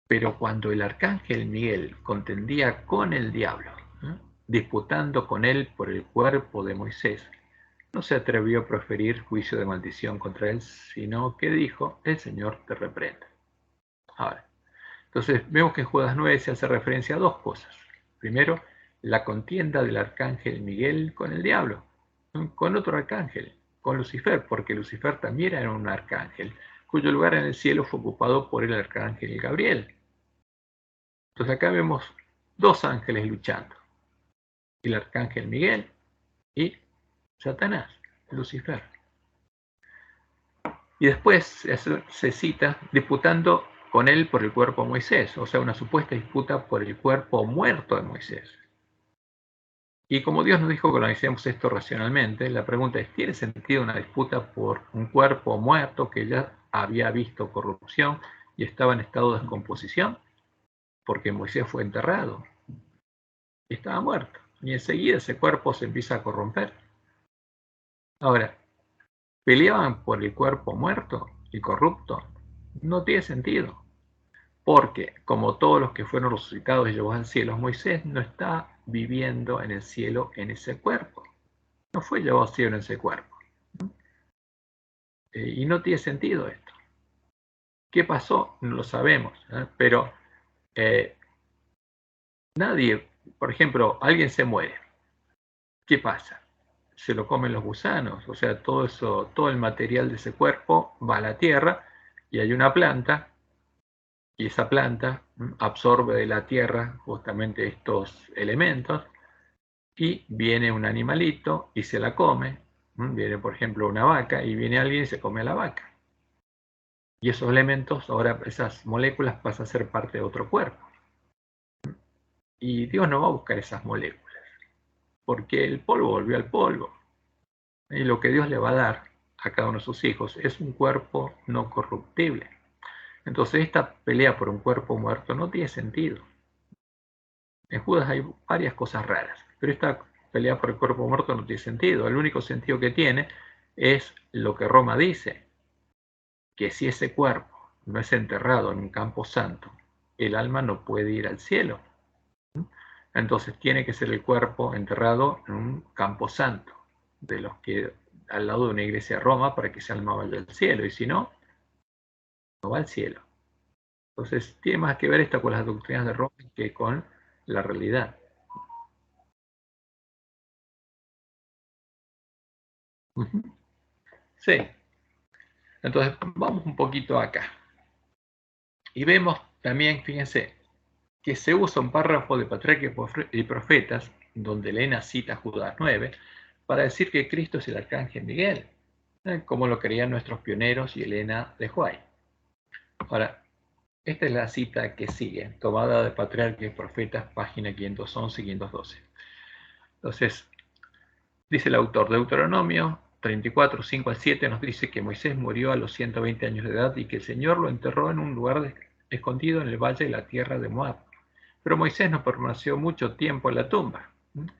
Pero cuando el arcángel Miguel contendía con el diablo, disputando con él por el cuerpo de Moisés, no se atrevió a proferir juicio de maldición contra él, sino que dijo, el Señor te reprenda. Ahora, entonces vemos que en Judas 9 se hace referencia a dos cosas. Primero, la contienda del arcángel Miguel con el diablo, con otro arcángel, con Lucifer, porque Lucifer también era un arcángel, cuyo lugar en el cielo fue ocupado por el arcángel Gabriel. Entonces acá vemos dos ángeles luchando, el arcángel Miguel y Satanás, Lucifer. Y después se cita disputando con él por el cuerpo de Moisés, o sea, una supuesta disputa por el cuerpo muerto de Moisés. Y como Dios nos dijo que analicemos esto racionalmente, la pregunta es, ¿tiene sentido una disputa por un cuerpo muerto que ya había visto corrupción y estaba en estado de descomposición? Porque Moisés fue enterrado y estaba muerto. Y enseguida ese cuerpo se empieza a corromper. Ahora, ¿peleaban por el cuerpo muerto y corrupto? No tiene sentido. Porque, como todos los que fueron resucitados y llevados al cielo, Moisés no está viviendo en el cielo en ese cuerpo. No fue llevado al cielo en ese cuerpo. Y no tiene sentido esto. ¿Qué pasó? No lo sabemos. Pero nadie, por ejemplo, alguien se muere. ¿Qué pasa? Se lo comen los gusanos, o sea, todo el material de ese cuerpo va a la tierra y hay una planta y esa planta absorbe de la tierra justamente estos elementos y viene un animalito y se la come, viene por ejemplo una vaca y viene alguien y se come a la vaca. Y esos elementos, ahora esas moléculas pasan a ser parte de otro cuerpo. Y Dios no va a buscar esas moléculas, porque el polvo volvió al polvo. Y lo que Dios le va a dar a cada uno de sus hijos es un cuerpo no corruptible. Entonces esta pelea por un cuerpo muerto no tiene sentido. En Judas hay varias cosas raras, pero esta pelea por el cuerpo muerto no tiene sentido. El único sentido que tiene es lo que Roma dice, que si ese cuerpo no es enterrado en un campo santo, el alma no puede ir al cielo. Entonces tiene que ser el cuerpo enterrado en un campo santo, de los que al lado de una iglesia de Roma para que sea alma vaya al cielo, y si no, no va al cielo. Entonces, tiene más que ver esto con las doctrinas de Roma que con la realidad. Sí. Entonces, vamos un poquito acá. Y vemos también, fíjense, que se usa un párrafo de Patriarcas y Profetas, donde Elena cita Judas 9, para decir que Cristo es el arcángel Miguel, como lo creían nuestros pioneros y Elena de White. Ahora, esta es la cita que sigue, tomada de Patriarcas y Profetas, página 511 y 512. Entonces, dice el autor, Deuteronomio 34, 5 al 7 nos dice que Moisés murió a los 120 años de edad y que el Señor lo enterró en un lugar escondido en el valle de la tierra de Moab. Pero Moisés no permaneció mucho tiempo en la tumba.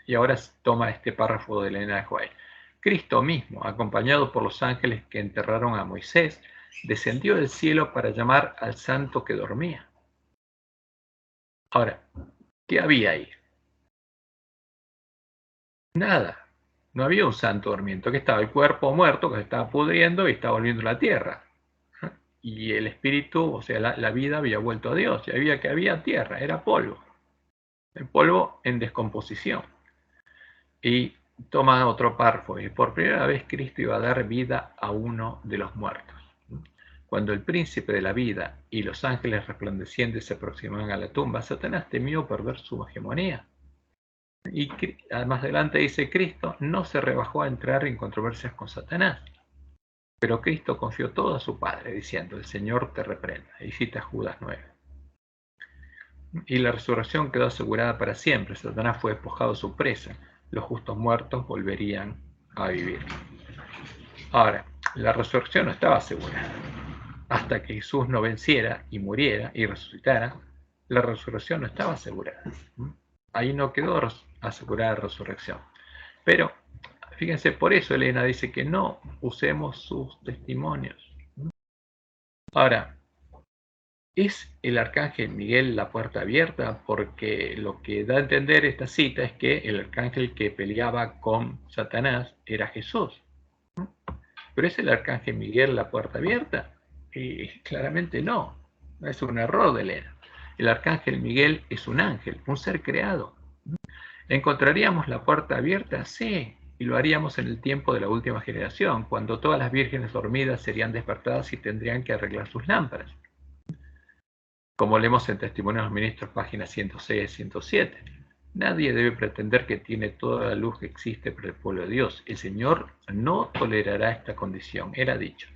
Y ahora toma este párrafo de Elena de White. Cristo mismo, acompañado por los ángeles que enterraron a Moisés, descendió del cielo para llamar al santo que dormía. Ahora, ¿qué había ahí? Nada. No había un santo durmiendo, que estaba el cuerpo muerto, que se estaba pudriendo y estaba volviendo a la tierra. Y el espíritu, o sea, la vida había vuelto a Dios. Y había tierra, era polvo. El polvo en descomposición. Y toma otro párrafo. Y por primera vez Cristo iba a dar vida a uno de los muertos. Cuando el príncipe de la vida y los ángeles resplandecientes se aproximaban a la tumba, Satanás temió perder su hegemonía. Y más adelante dice, Cristo no se rebajó a entrar en controversias con Satanás. Pero Cristo confió todo a su Padre, diciendo, el Señor te reprenda. Y cita Judas 9. Y la resurrección quedó asegurada para siempre. Satanás fue despojado de su presa. Los justos muertos volverían a vivir. Ahora, la resurrección no estaba asegurada. Hasta que Jesús no venciera y muriera y resucitara, la resurrección no estaba asegurada. Ahí no quedó asegurada la resurrección. Pero, fíjense, por eso Elena dice que no usemos sus testimonios. Ahora, ¿es el arcángel Miguel la puerta abierta? Porque lo que da a entender esta cita es que el arcángel que peleaba con Satanás era Jesús. ¿Pero es el arcángel Miguel la puerta abierta? Claramente no. Es un error de Elena. El arcángel Miguel es un ángel, un ser creado. ¿Encontraríamos la puerta abierta? Sí, y lo haríamos en el tiempo de la última generación, cuando todas las vírgenes dormidas serían despertadas y tendrían que arreglar sus lámparas. Como leemos en Testimonio de los Ministros, páginas 106 y 107. Nadie debe pretender que tiene toda la luz que existe para el pueblo de Dios. El Señor no tolerará esta condición. Era dicho,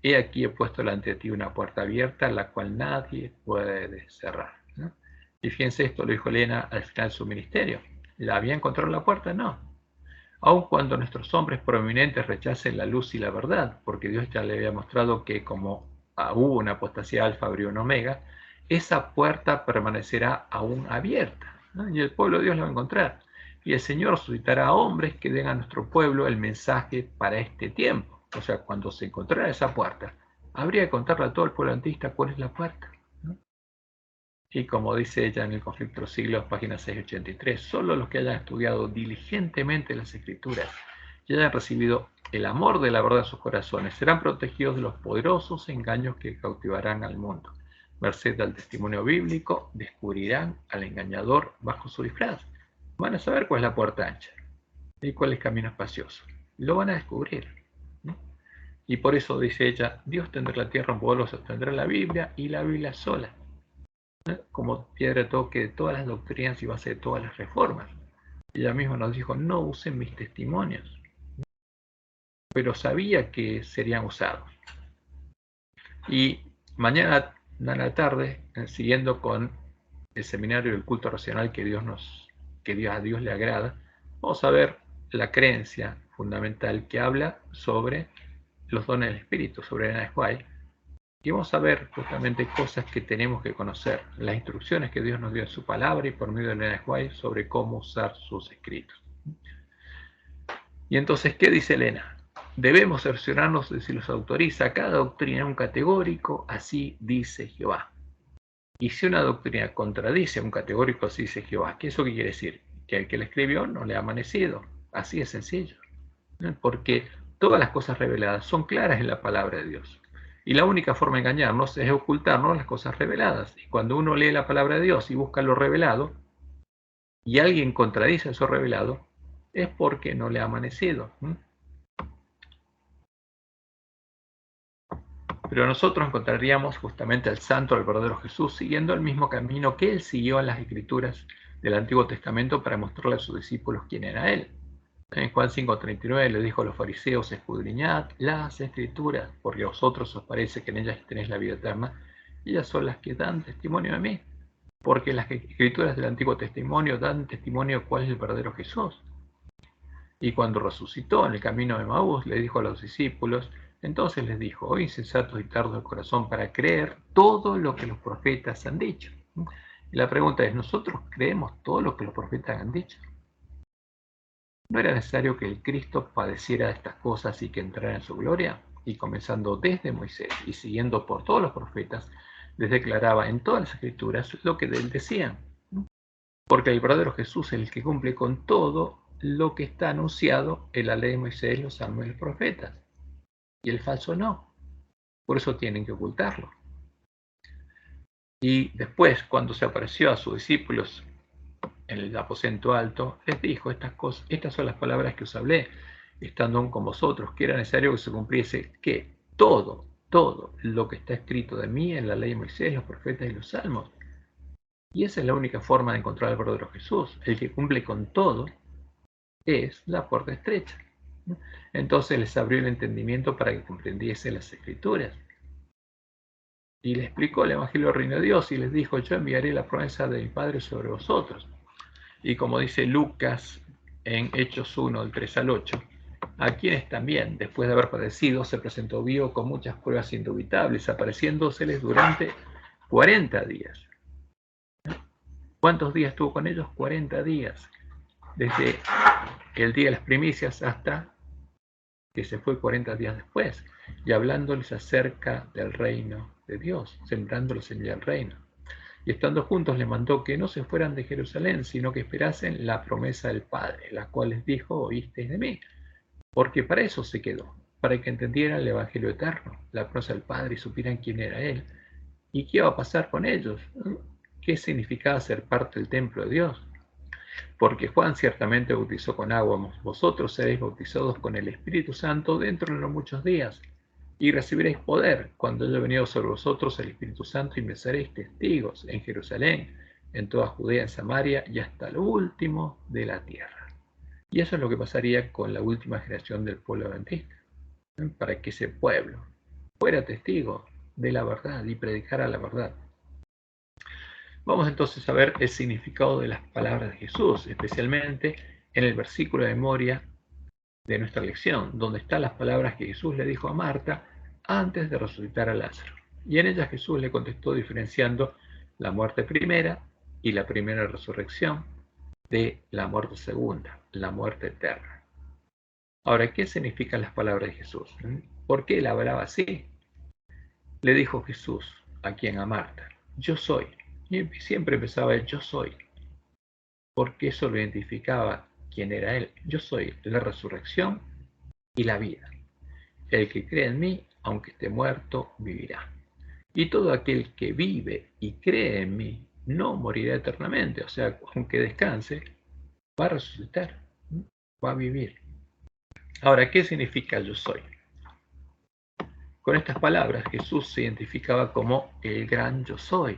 he aquí he puesto delante de ti una puerta abierta, la cual nadie puede cerrar. ¿No? Y fíjense, esto lo dijo Elena al final de su ministerio. ¿La había encontrado la puerta? No. Aun cuando nuestros hombres prominentes rechacen la luz y la verdad, porque Dios ya le había mostrado que como hubo una apostasía alfa, brión, omega, esa puerta permanecerá aún abierta, ¿no? Y el pueblo de Dios la va a encontrar. Y el Señor suscitará a hombres que den a nuestro pueblo el mensaje para este tiempo. O sea, cuando se encontrara esa puerta, habría que contarle a todo el pueblo antista cuál es la puerta, ¿no? Y como dice ella en el conflicto de los siglos, página 683, solo los que hayan estudiado diligentemente las Escrituras y hayan recibido el amor de la verdad en sus corazones serán protegidos de los poderosos engaños que cautivarán al mundo. Merced al testimonio bíblico, descubrirán al engañador bajo su disfraz. Van a saber cuál es la puerta ancha y cuál es el camino espacioso. Lo van a descubrir, ¿no? Y por eso dice ella, Dios tendrá la tierra, un pueblo sostendrá la Biblia y la Biblia sola, como piedra de toque de todas las doctrinas y base de todas las reformas. Ella misma nos dijo, no usen mis testimonios, pero sabía que serían usados. Y mañana a la tarde, siguiendo con el seminario del culto racional que a Dios le agrada, vamos a ver la creencia fundamental que habla sobre los dones del Espíritu, sobre el White. Y vamos a ver justamente cosas que tenemos que conocer, las instrucciones que Dios nos dio en su palabra y por medio de Elena White sobre cómo usar sus escritos. Y entonces, ¿qué dice Elena? Debemos cerciorarnos de si los autoriza cada doctrina un categórico, así dice Jehová. Y si una doctrina contradice a un categórico, así dice Jehová, ¿qué eso quiere decir? Que el que la escribió no le ha amanecido. Así es sencillo. Porque Todas las cosas reveladas son claras en la palabra de Dios. Y la única forma de engañarnos es ocultarnos las cosas reveladas. Y cuando uno lee la palabra de Dios y busca lo revelado, y alguien contradice eso revelado, es porque no le ha amanecido. Pero nosotros encontraríamos justamente al santo, al verdadero Jesús, siguiendo el mismo camino que él siguió en las Escrituras del Antiguo Testamento para mostrarle a sus discípulos quién era él. En Juan 5:39 le dijo a los fariseos: escudriñad las Escrituras, porque a vosotros os parece que en ellas tenéis la vida eterna, y ellas son las que dan testimonio de mí. Porque las Escrituras del Antiguo Testimonio dan testimonio cuál es el verdadero Jesús. Y cuando resucitó en el camino de Maús, le dijo a los discípulos, entonces les dijo: oh insensatos y tardos de corazón para creer todo lo que los profetas han dicho. Y la pregunta es, ¿nosotros creemos todo lo que los profetas han dicho? ¿No era necesario que el Cristo padeciera estas cosas y que entrara en su gloria? Y comenzando desde Moisés y siguiendo por todos los profetas, les declaraba en todas las Escrituras lo que de él decían. Porque el verdadero Jesús es el que cumple con todo lo que está anunciado en la ley de Moisés, los salmos y los profetas. Y el falso no. Por eso tienen que ocultarlo. Y después, cuando se apareció a sus discípulos en el aposento alto, les dijo: estas son las palabras que os hablé, estando aún con vosotros, que era necesario que se cumpliese que todo lo que está escrito de mí en la ley de Moisés, los profetas y los salmos. Y esa es la única forma de encontrar al verdadero Jesús. El que cumple con todo es la puerta estrecha. Entonces les abrió el entendimiento para que comprendiesen las Escrituras. Y les explicó el Evangelio del Reino de Dios y les dijo: yo enviaré la promesa de mi Padre sobre vosotros. Y como dice Lucas en Hechos 1, del 3 al 8, a quienes también, después de haber padecido, se presentó vivo con muchas pruebas indubitables, apareciéndoseles durante 40 días. ¿Cuántos días estuvo con ellos? 40 días. Desde el día de las primicias hasta que se fue 40 días después, y hablándoles acerca del reino de Dios, sembrándolos en el reino. Y estando juntos les mandó que no se fueran de Jerusalén, sino que esperasen la promesa del Padre, la cual les dijo: oísteis de mí. Porque para eso se quedó, para que entendieran el Evangelio eterno, la promesa del Padre, y supieran quién era Él, y qué iba a pasar con ellos, qué significaba ser parte del templo de Dios. Porque Juan ciertamente bautizó con agua, vosotros seréis bautizados con el Espíritu Santo dentro de no muchos días, y recibiréis poder cuando haya venido sobre vosotros el Espíritu Santo, y me seréis testigos en Jerusalén, en toda Judea, en Samaria y hasta lo último de la tierra. Y eso es lo que pasaría con la última generación del pueblo adventista, para que ese pueblo fuera testigo de la verdad y predicara la verdad. Vamos entonces a ver el significado de las palabras de Jesús, especialmente en el versículo de memoria de nuestra lección, donde están las palabras que Jesús le dijo a Marta antes de resucitar a Lázaro. Y en ellas Jesús le contestó diferenciando la muerte primera y la primera resurrección de la muerte segunda, la muerte eterna. Ahora, ¿qué significan las palabras de Jesús? ¿Por qué él hablaba así? Le dijo Jesús a quien, a Marta: yo soy. Y siempre empezaba el yo soy, porque eso lo identificaba quién era él. Yo soy la resurrección y la vida. El que cree en mí, aunque esté muerto, vivirá. Y todo aquel que vive y cree en mí no morirá eternamente. O sea, aunque descanse, va a resucitar, va a vivir. Ahora, ¿qué significa yo soy? Con estas palabras Jesús se identificaba como el gran yo soy,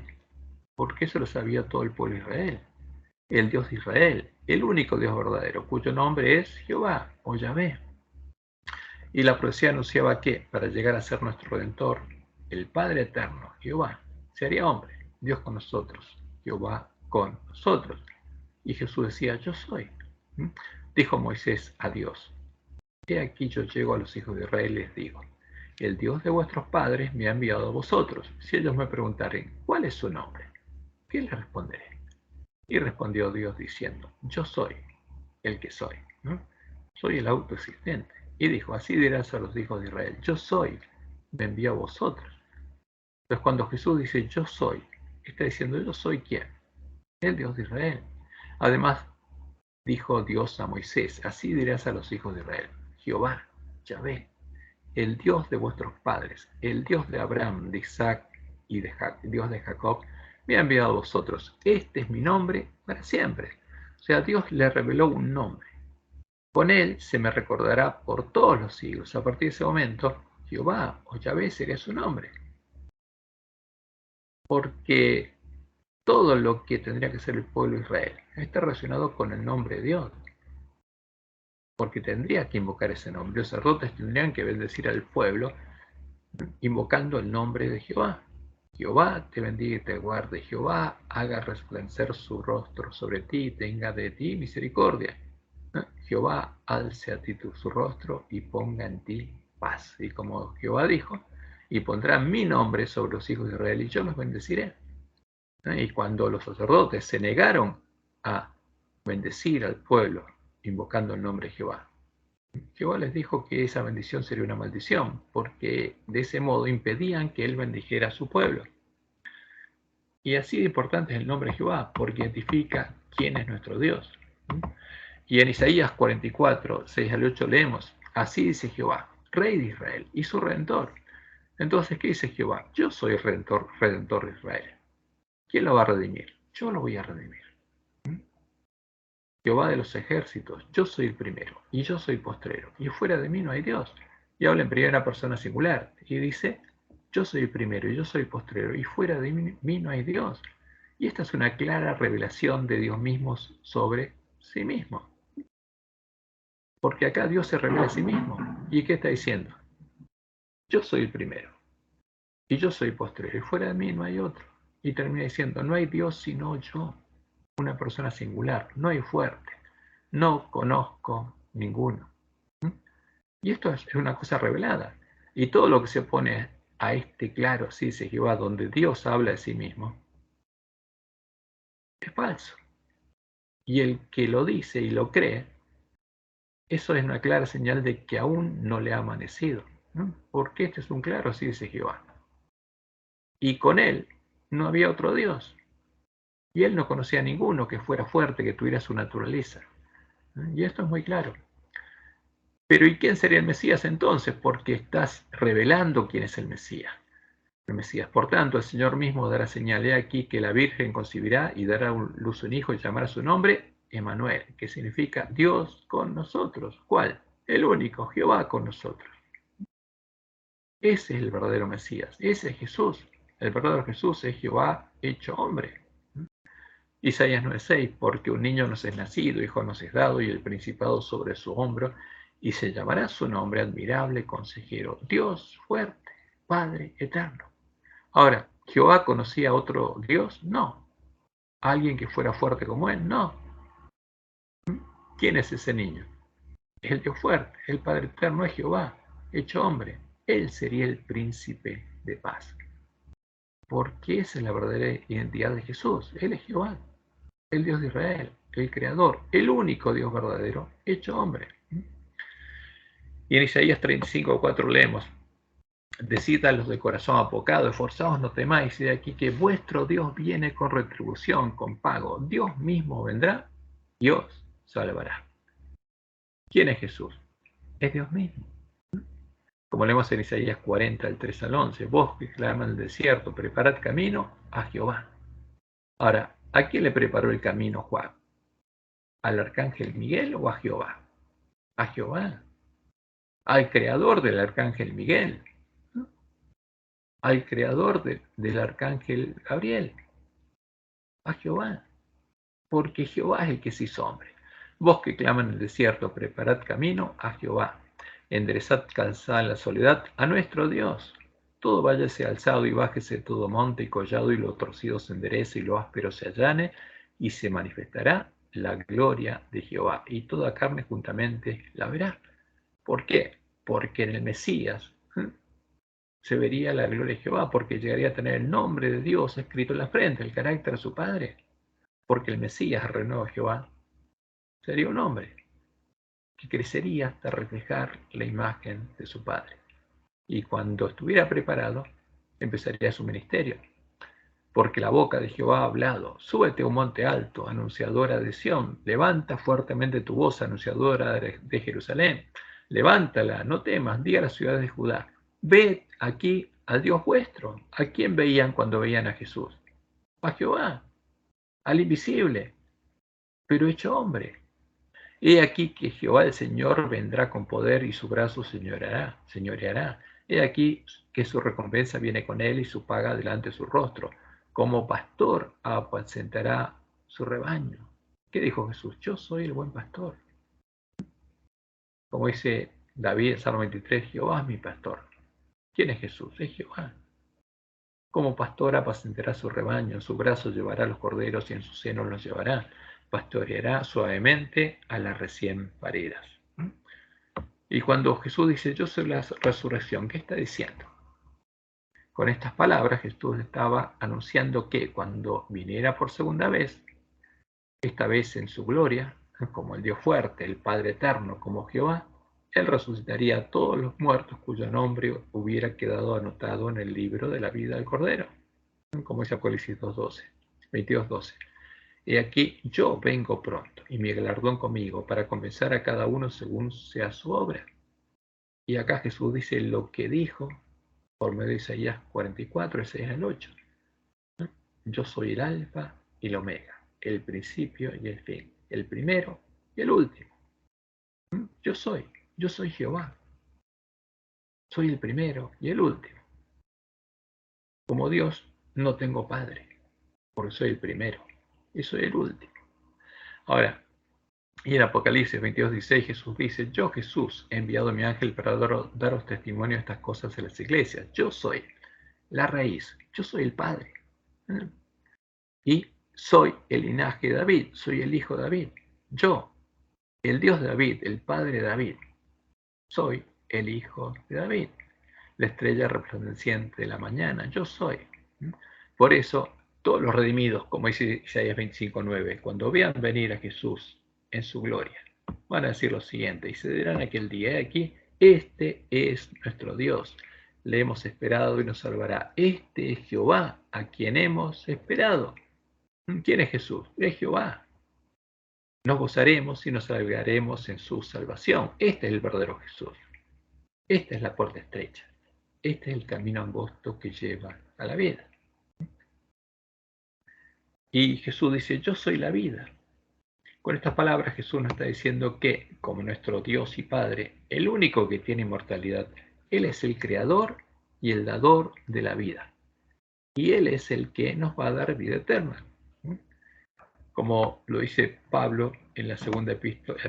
porque eso lo sabía todo el pueblo de Israel. El Dios de Israel, el único Dios verdadero, cuyo nombre es Jehová o Yahvé. Y la profecía anunciaba que, para llegar a ser nuestro Redentor, el Padre eterno, Jehová, se haría hombre, Dios con nosotros, Jehová con nosotros. Y Jesús decía: yo soy. Dijo Moisés a Dios: he aquí yo llego a los hijos de Israel y les digo: el Dios de vuestros padres me ha enviado a vosotros. Si ellos me preguntaren: ¿cuál es su nombre?, ¿qué les responderé? Y respondió Dios diciendo: yo soy el que soy. Soy el autoexistente. Y dijo: así dirás a los hijos de Israel: yo soy, me envió a vosotros. Entonces, cuando Jesús dice yo soy, está diciendo: yo soy ¿quién? El Dios de Israel. Además, dijo Dios a Moisés: así dirás a los hijos de Israel: Jehová, Yahvé, el Dios de vuestros padres, el Dios de Abraham, de Isaac y de Dios de Jacob, me ha enviado a vosotros. Este es mi nombre para siempre. O sea, Dios le reveló un nombre. Con él se me recordará por todos los siglos. A partir de ese momento, Jehová o Yahvé sería su nombre. Porque todo lo que tendría que ser el pueblo de Israel está relacionado con el nombre de Dios. Porque tendría que invocar ese nombre. Los sacerdotes tendrían que bendecir al pueblo invocando el nombre de Jehová. Jehová te bendiga y te guarde. Jehová haga resplandecer su rostro sobre ti y tenga de ti misericordia. Jehová alce a ti su rostro y ponga en ti paz. Y como Jehová dijo, y pondrá mi nombre sobre los hijos de Israel y yo los bendeciré. Y cuando los sacerdotes se negaron a bendecir al pueblo invocando el nombre de Jehová, Jehová les dijo que esa bendición sería una maldición, porque de ese modo impedían que él bendijera a su pueblo. Y así de importante es el nombre de Jehová, porque identifica quién es nuestro Dios. Y en Isaías 44, 6 al 8 leemos, así dice Jehová, Rey de Israel y su Redentor. Entonces, ¿qué dice Jehová? Yo soy Redentor de Israel. ¿Quién lo va a redimir? Yo lo voy a redimir. Jehová de los ejércitos, yo soy el primero y yo soy postrero, y fuera de mí no hay Dios. Y habla en primera persona singular, y dice, yo soy el primero y yo soy postrero, y fuera de mí no hay Dios. Y esta es una clara revelación de Dios mismo sobre sí mismo. Porque acá Dios se revela a sí mismo. ¿Y qué está diciendo? Yo soy el primero y yo soy postrero, y fuera de mí no hay otro. Y termina diciendo, no hay Dios sino yo, una persona singular, no hay fuerte, no conozco ninguno. Y esto es una cosa revelada. Y todo lo que se opone a este claro, sí dice Jehová, donde Dios habla de sí mismo, es falso. Y el que lo dice y lo cree, eso es una clara señal de que aún no le ha amanecido, ¿no? Porque este es un claro, sí dice Jehová. Y con él no había otro Dios. Y él no conocía a ninguno que fuera fuerte, que tuviera su naturaleza. Y esto es muy claro. Pero ¿y quién sería el Mesías entonces? Porque estás revelando quién es el Mesías. El Mesías. Por tanto, el Señor mismo dará señal. He aquí que la Virgen concebirá y dará luz a un hijo y llamará su nombre Emmanuel, que significa Dios con nosotros. ¿Cuál? El único, Jehová con nosotros. Ese es el verdadero Mesías. Ese es Jesús. El verdadero Jesús es Jehová hecho hombre. Isaías 9:6, porque un niño nos es nacido, hijo nos es dado, y el principado sobre su hombro, y se llamará su nombre admirable, consejero, Dios fuerte, Padre eterno. Ahora, ¿Jehová conocía a otro Dios? No. ¿Alguien que fuera fuerte como él? No. ¿Quién es ese niño? Es el Dios fuerte, el Padre eterno es Jehová, hecho hombre. Él sería el príncipe de paz. Porque esa es la verdadera identidad de Jesús. Él es Jehová, el Dios de Israel, el Creador, el único Dios verdadero, hecho hombre. Y en Isaías 35:4 leemos, decid a los de corazón apocado, esforzaos, no temáis, y de aquí que vuestro Dios viene con retribución, con pago. Dios mismo vendrá y os salvará. ¿Quién es Jesús? Es Dios mismo. Como leemos en Isaías 40, el 3 al 11, vos que clama en el desierto, preparad camino a Jehová. Ahora, ¿a quién le preparó el camino Juan? ¿Al arcángel Miguel o a Jehová? A Jehová, al creador del arcángel Miguel, ¿no? Al creador del arcángel Gabriel, a Jehová, porque Jehová es el que se hizo hombre. Vos que claman en el desierto, preparad camino a Jehová, enderezad calzada en la soledad a nuestro Dios. Todo váyase alzado y bájese todo monte y collado, y lo torcido se enderece y lo áspero se allane, y se manifestará la gloria de Jehová, y toda carne juntamente la verá. ¿Por qué? Porque en el Mesías se vería la gloria de Jehová, porque llegaría a tener el nombre de Dios escrito en la frente, el carácter de su Padre. Porque el Mesías, el renuevo de Jehová, sería un hombre que crecería hasta reflejar la imagen de su Padre. Y cuando estuviera preparado, empezaría su ministerio. Porque la boca de Jehová ha hablado, súbete a un monte alto, anunciadora de Sión, levanta fuertemente tu voz, anunciadora de Jerusalén. Levántala, no temas, diga a las ciudades de Judá, ved aquí al Dios vuestro. ¿A quién veían cuando veían a Jesús? A Jehová, al invisible, pero hecho hombre. He aquí que Jehová el Señor vendrá con poder y su brazo señoreará. He aquí que su recompensa viene con él y su paga delante de su rostro. Como pastor apacentará su rebaño. ¿Qué dijo Jesús? Yo soy el buen pastor. Como dice David en Salmo 23, Jehová es mi pastor. ¿Quién es Jesús? Es Jehová. Como pastor apacentará su rebaño, en su brazo llevará los corderos y en su seno los llevará. Pastoreará suavemente a las recién paridas. Y cuando Jesús dice, yo soy la resurrección, ¿qué está diciendo? Con estas palabras Jesús estaba anunciando que cuando viniera por segunda vez, esta vez en su gloria, como el Dios fuerte, el Padre eterno, como Jehová, Él resucitaría a todos los muertos cuyo nombre hubiera quedado anotado en el libro de la vida del Cordero, como dice Apocalipsis 22:12. He aquí, yo vengo pronto, y mi galardón conmigo, para compensar a cada uno según sea su obra. Y acá Jesús dice lo que dijo por medio de Isaías 44, el 6 al 8. Yo soy el alfa y el omega, el principio y el fin, el primero y el último. Yo soy Jehová. Soy el primero y el último. Como Dios no tengo padre, porque soy el primero y soy el último. Ahora, y en Apocalipsis 22:16 Jesús dice, yo Jesús he enviado a mi ángel para daros testimonio de estas cosas en las iglesias. Yo soy la raíz, yo soy el Padre. Y soy el linaje de David, soy el hijo de David. Yo, el Dios de David, el Padre de David, soy el hijo de David. La estrella resplandeciente de la mañana, yo soy. Por eso, todos los redimidos, como dice Isaías 25:9, cuando vean venir a Jesús en su gloria, van a decir lo siguiente, y se dirán aquel día, aquí, este es nuestro Dios, le hemos esperado y nos salvará. Este es Jehová, a quien hemos esperado. ¿Quién es Jesús? Es Jehová. Nos gozaremos y nos alegraremos en su salvación. Este es el verdadero Jesús. Esta es la puerta estrecha. Este es el camino angosto que lleva a la vida. Y Jesús dice, yo soy la vida. Con estas palabras Jesús nos está diciendo que, como nuestro Dios y Padre, el único que tiene inmortalidad, Él es el creador y el dador de la vida. Y Él es el que nos va a dar vida eterna. Como lo dice Pablo en la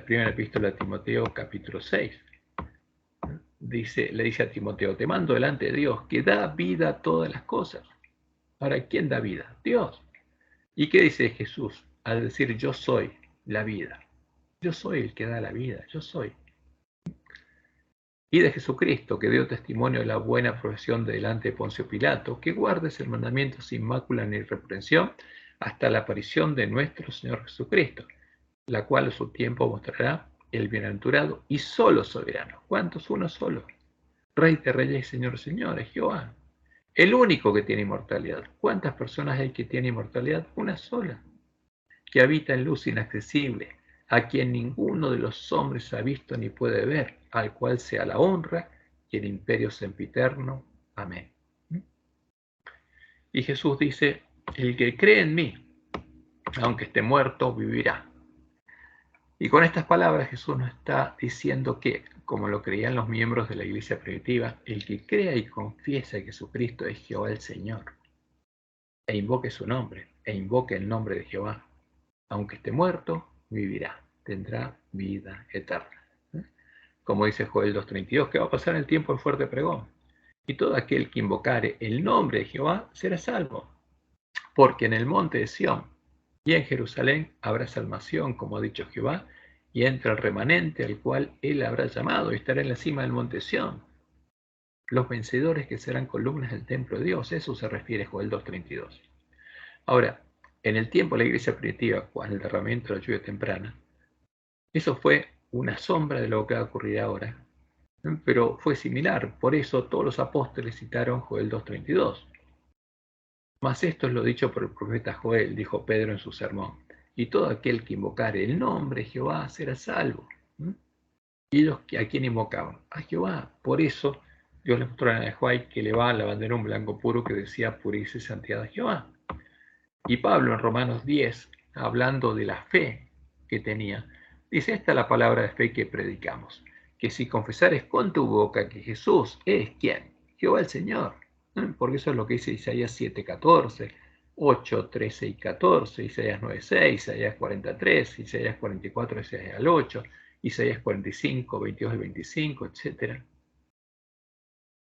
primera epístola a Timoteo, capítulo 6. Le dice a Timoteo, te mando delante de Dios, que da vida a todas las cosas. Ahora, ¿quién da vida? Dios. ¿Y qué dice Jesús al decir yo soy la vida? Yo soy el que da la vida, yo soy. Y de Jesucristo, que dio testimonio de la buena profesión delante de Poncio Pilato, que guardes el mandamiento sin mácula ni reprensión hasta la aparición de nuestro Señor Jesucristo, la cual a su tiempo mostrará el bienaventurado y solo soberano. ¿Cuántos? Uno solo. Rey de reyes y Señor de señores, Jehová. El único que tiene inmortalidad. ¿Cuántas personas hay que tiene inmortalidad? Una sola. Que habita en luz inaccesible, a quien ninguno de los hombres ha visto ni puede ver, al cual sea la honra y el imperio sempiterno. Amén. Y Jesús dice, el que cree en mí, aunque esté muerto, vivirá. Y con estas palabras Jesús nos está diciendo que, como lo creían los miembros de la iglesia primitiva, el que crea y confiesa que Jesucristo es Jehová el Señor, e invoque su nombre, e invoque el nombre de Jehová, aunque esté muerto, vivirá, tendrá vida eterna. Como dice Joel 2:32, que va a pasar el tiempo del fuerte pregón. Y todo aquel que invocare el nombre de Jehová será salvo, porque en el monte de Sión y en Jerusalén habrá salvación, como ha dicho Jehová, y entra el remanente al cual él habrá llamado y estará en la cima del monte Sión. Los vencedores que serán columnas del templo de Dios, eso se refiere a Joel 2:32. Ahora, en el tiempo de la iglesia primitiva, con el derramamiento de la lluvia temprana, eso fue una sombra de lo que va a ocurrir ahora, pero fue similar, por eso todos los apóstoles citaron Joel 2:32. Mas esto es lo dicho por el profeta Joel, dijo Pedro en su sermón, y todo aquel que invocare el nombre de Jehová será salvo. ¿Y ellos a quién invocaban? A Jehová. Por eso Dios les mostró a Juan que le va a la bandera un blanco puro que decía pureza y santidad de Jehová. Y Pablo en Romanos 10, hablando de la fe que tenía, dice: esta es la palabra de fe que predicamos, que si confesares con tu boca que Jesús es ¿quién? Jehová el Señor. Porque eso es lo que dice Isaías 7:14, 8:13 y 14, Isaías 9:6, Isaías 43, Isaías 44, Isaías 8, Isaías 45, 22 y 25, etc.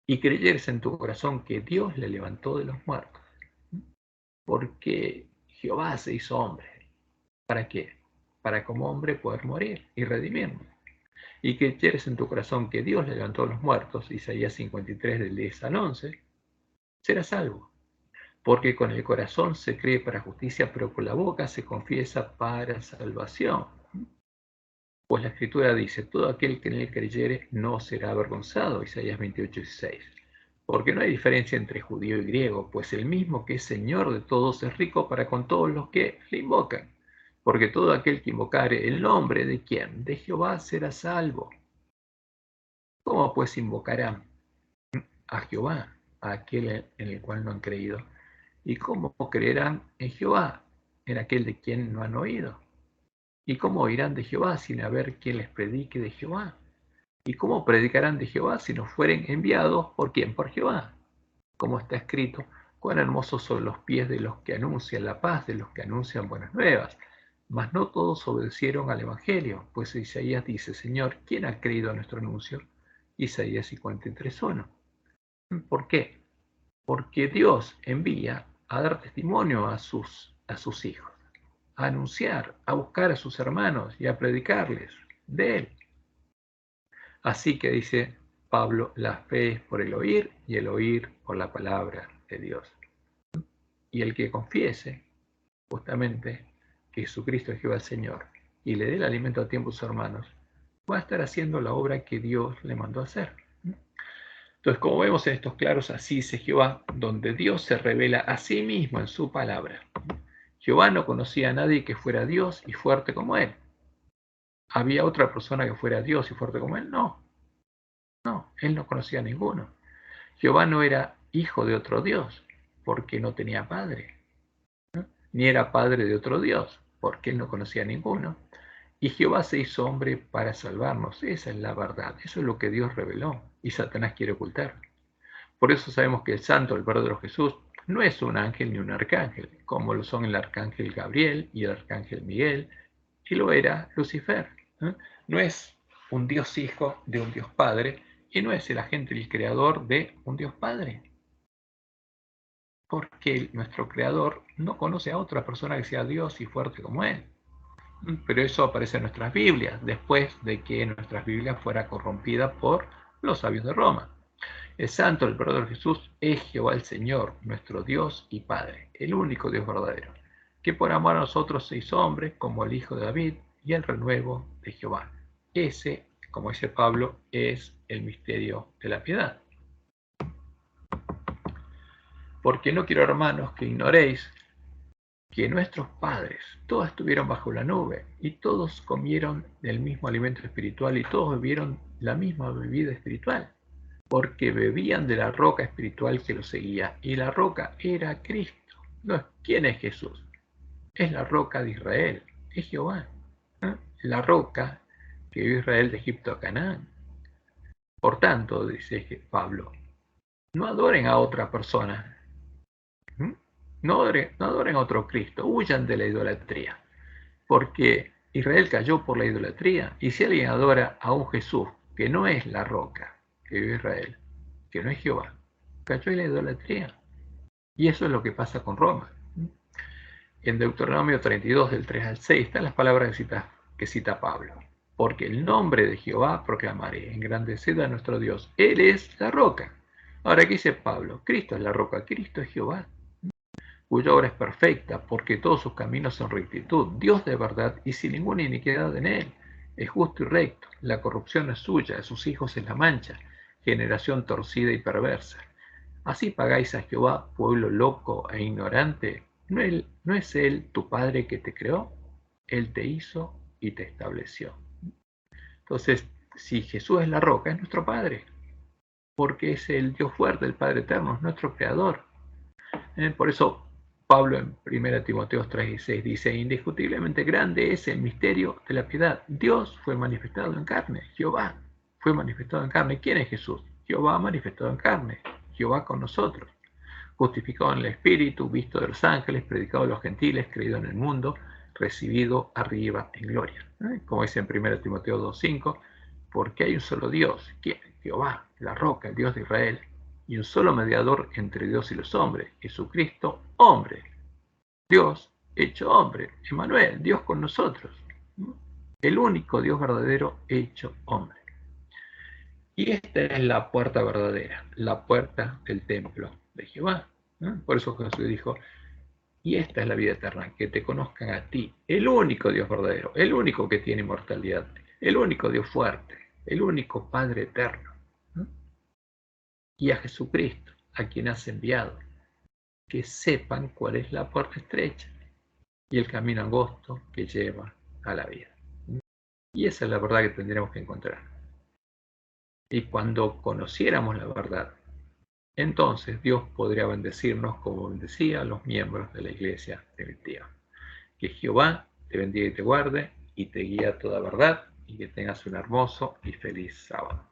Y creyeres en tu corazón que Dios le levantó de los muertos, porque Jehová se hizo hombre. ¿Para qué? Para como hombre poder morir y redimirnos. Y que creyeres en tu corazón que Dios le levantó a los muertos, Isaías 53 del 10 al 11, serás salvo. Porque con el corazón se cree para justicia, pero con la boca se confiesa para salvación. Pues la Escritura dice: todo aquel que en él creyere no será avergonzado, Isaías 28:16. Porque no hay diferencia entre judío y griego, pues el mismo que es Señor de todos es rico para con todos los que le invocan. Porque todo aquel que invocare el nombre de ¿quién? De Jehová será salvo. ¿Cómo pues invocarán a Jehová, a aquel en el cual no han creído? ¿Y cómo creerán en Jehová, en aquel de quien no han oído? ¿Y cómo oirán de Jehová sin haber quien les predique de Jehová? ¿Y cómo predicarán de Jehová si no fueren enviados por quién? Por Jehová. Como está escrito: cuán hermosos son los pies de los que anuncian la paz, de los que anuncian buenas nuevas. Mas no todos obedecieron al Evangelio, pues Isaías dice: Señor, ¿quién ha creído a nuestro anuncio? Isaías 53:1. ¿Por qué? Porque Dios envía a dar testimonio a sus hijos, a anunciar, a buscar a sus hermanos y a predicarles de Él. Así que dice Pablo: la fe es por el oír y el oír por la palabra de Dios. Y el que confiese justamente que Jesucristo es Jehová el Señor y le dé el alimento a tiempo a sus hermanos, va a estar haciendo la obra que Dios le mandó a hacer. Entonces, como vemos en estos claros, así dice Jehová, donde Dios se revela a sí mismo en su palabra. Jehová no conocía a nadie que fuera Dios y fuerte como él. ¿Había otra persona que fuera Dios y fuerte como él? No, él no conocía a ninguno. Jehová no era hijo de otro Dios, porque no tenía padre, ni era padre de otro Dios, porque él no conocía a ninguno. Y Jehová se hizo hombre para salvarnos. Esa es la verdad. Eso es lo que Dios reveló y Satanás quiere ocultar. Por eso sabemos que el santo, el verdadero Jesús, no es un ángel ni un arcángel, como lo son el arcángel Gabriel y el arcángel Miguel, y lo era Lucifer. No es un Dios hijo de un Dios padre, y no es el agente y el creador de un Dios padre. Porque nuestro creador no conoce a otra persona que sea Dios y fuerte como él. Pero eso aparece en nuestras Biblias, después de que nuestras Biblias fuera corrompida por los sabios de Roma. El santo, el verdadero Jesús, es Jehová el Señor, nuestro Dios y Padre, el único Dios verdadero, que por amor a nosotros se hizo hombre, como el Hijo de David, y el renuevo de Jehová. Ese, como dice Pablo, es el misterio de la piedad. Porque no quiero, hermanos, que ignoréis que nuestros padres todos estuvieron bajo la nube y todos comieron del mismo alimento espiritual y todos bebieron la misma bebida espiritual, porque bebían de la roca espiritual que los seguía, y la roca era Cristo. No, ¿quién es Jesús? Es la roca de Israel, es Jehová, la roca que vio Israel de Egipto a Canaán. Por tanto, dice Pablo, no adoren a otra persona, no adoren a otro Cristo, huyan de la idolatría, porque Israel cayó por la idolatría, y si alguien adora a un Jesús que no es la roca que vio Israel, que no es Jehová, cayó en la idolatría. Y eso es lo que pasa con Roma. En Deuteronomio 32, del 3 al 6, están las palabras que cita Pablo. Porque el nombre de Jehová proclamaré, engrandeced a nuestro Dios. Él es la roca. Ahora, ¿qué dice Pablo? Cristo es la roca, Cristo es Jehová, cuya obra es perfecta, porque todos sus caminos son rectitud. Dios de verdad y sin ninguna iniquidad en él. Es justo y recto. La corrupción es suya, de sus hijos es la mancha. Generación torcida y perversa. Así pagáis a Jehová, pueblo loco e ignorante. ¿No es Él tu Padre que te creó? Él te hizo y te estableció. Entonces, Si Jesús es la roca, es nuestro Padre, porque es el Dios fuerte, el Padre eterno, es nuestro Creador. Por eso Pablo en 1 Timoteo 3:16 dice: indiscutiblemente grande es el misterio de la piedad. Dios fue manifestado en carne, Jehová fue manifestado en carne. ¿Quién es Jesús? Jehová manifestado en carne, Jehová con nosotros, justificado en el Espíritu, visto de los ángeles, predicado a los gentiles, creído en el mundo, recibido arriba en gloria. Como dice en 1 Timoteo 2:5, porque hay un solo Dios, ¿quién? Jehová, la roca, el Dios de Israel, y un solo mediador entre Dios y los hombres, Jesucristo, hombre, Dios hecho hombre, Emmanuel, Dios con nosotros, el único Dios verdadero hecho hombre. Y esta es la puerta verdadera, la puerta del templo de Jehová. Por eso Jesús dijo: y esta es la vida eterna, que te conozcan a ti, el único Dios verdadero, el único que tiene inmortalidad, el único Dios fuerte, el único Padre eterno, y a Jesucristo, a quien has enviado, que sepan cuál es la puerta estrecha y el camino angosto que lleva a la vida. Y esa es la verdad que tendríamos que encontrar. Y cuando conociéramos la verdad, entonces Dios podría bendecirnos como bendecía a los miembros de la iglesia primitiva. Que Jehová te bendiga y te guarde y te guíe a toda verdad, y que tengas un hermoso y feliz sábado.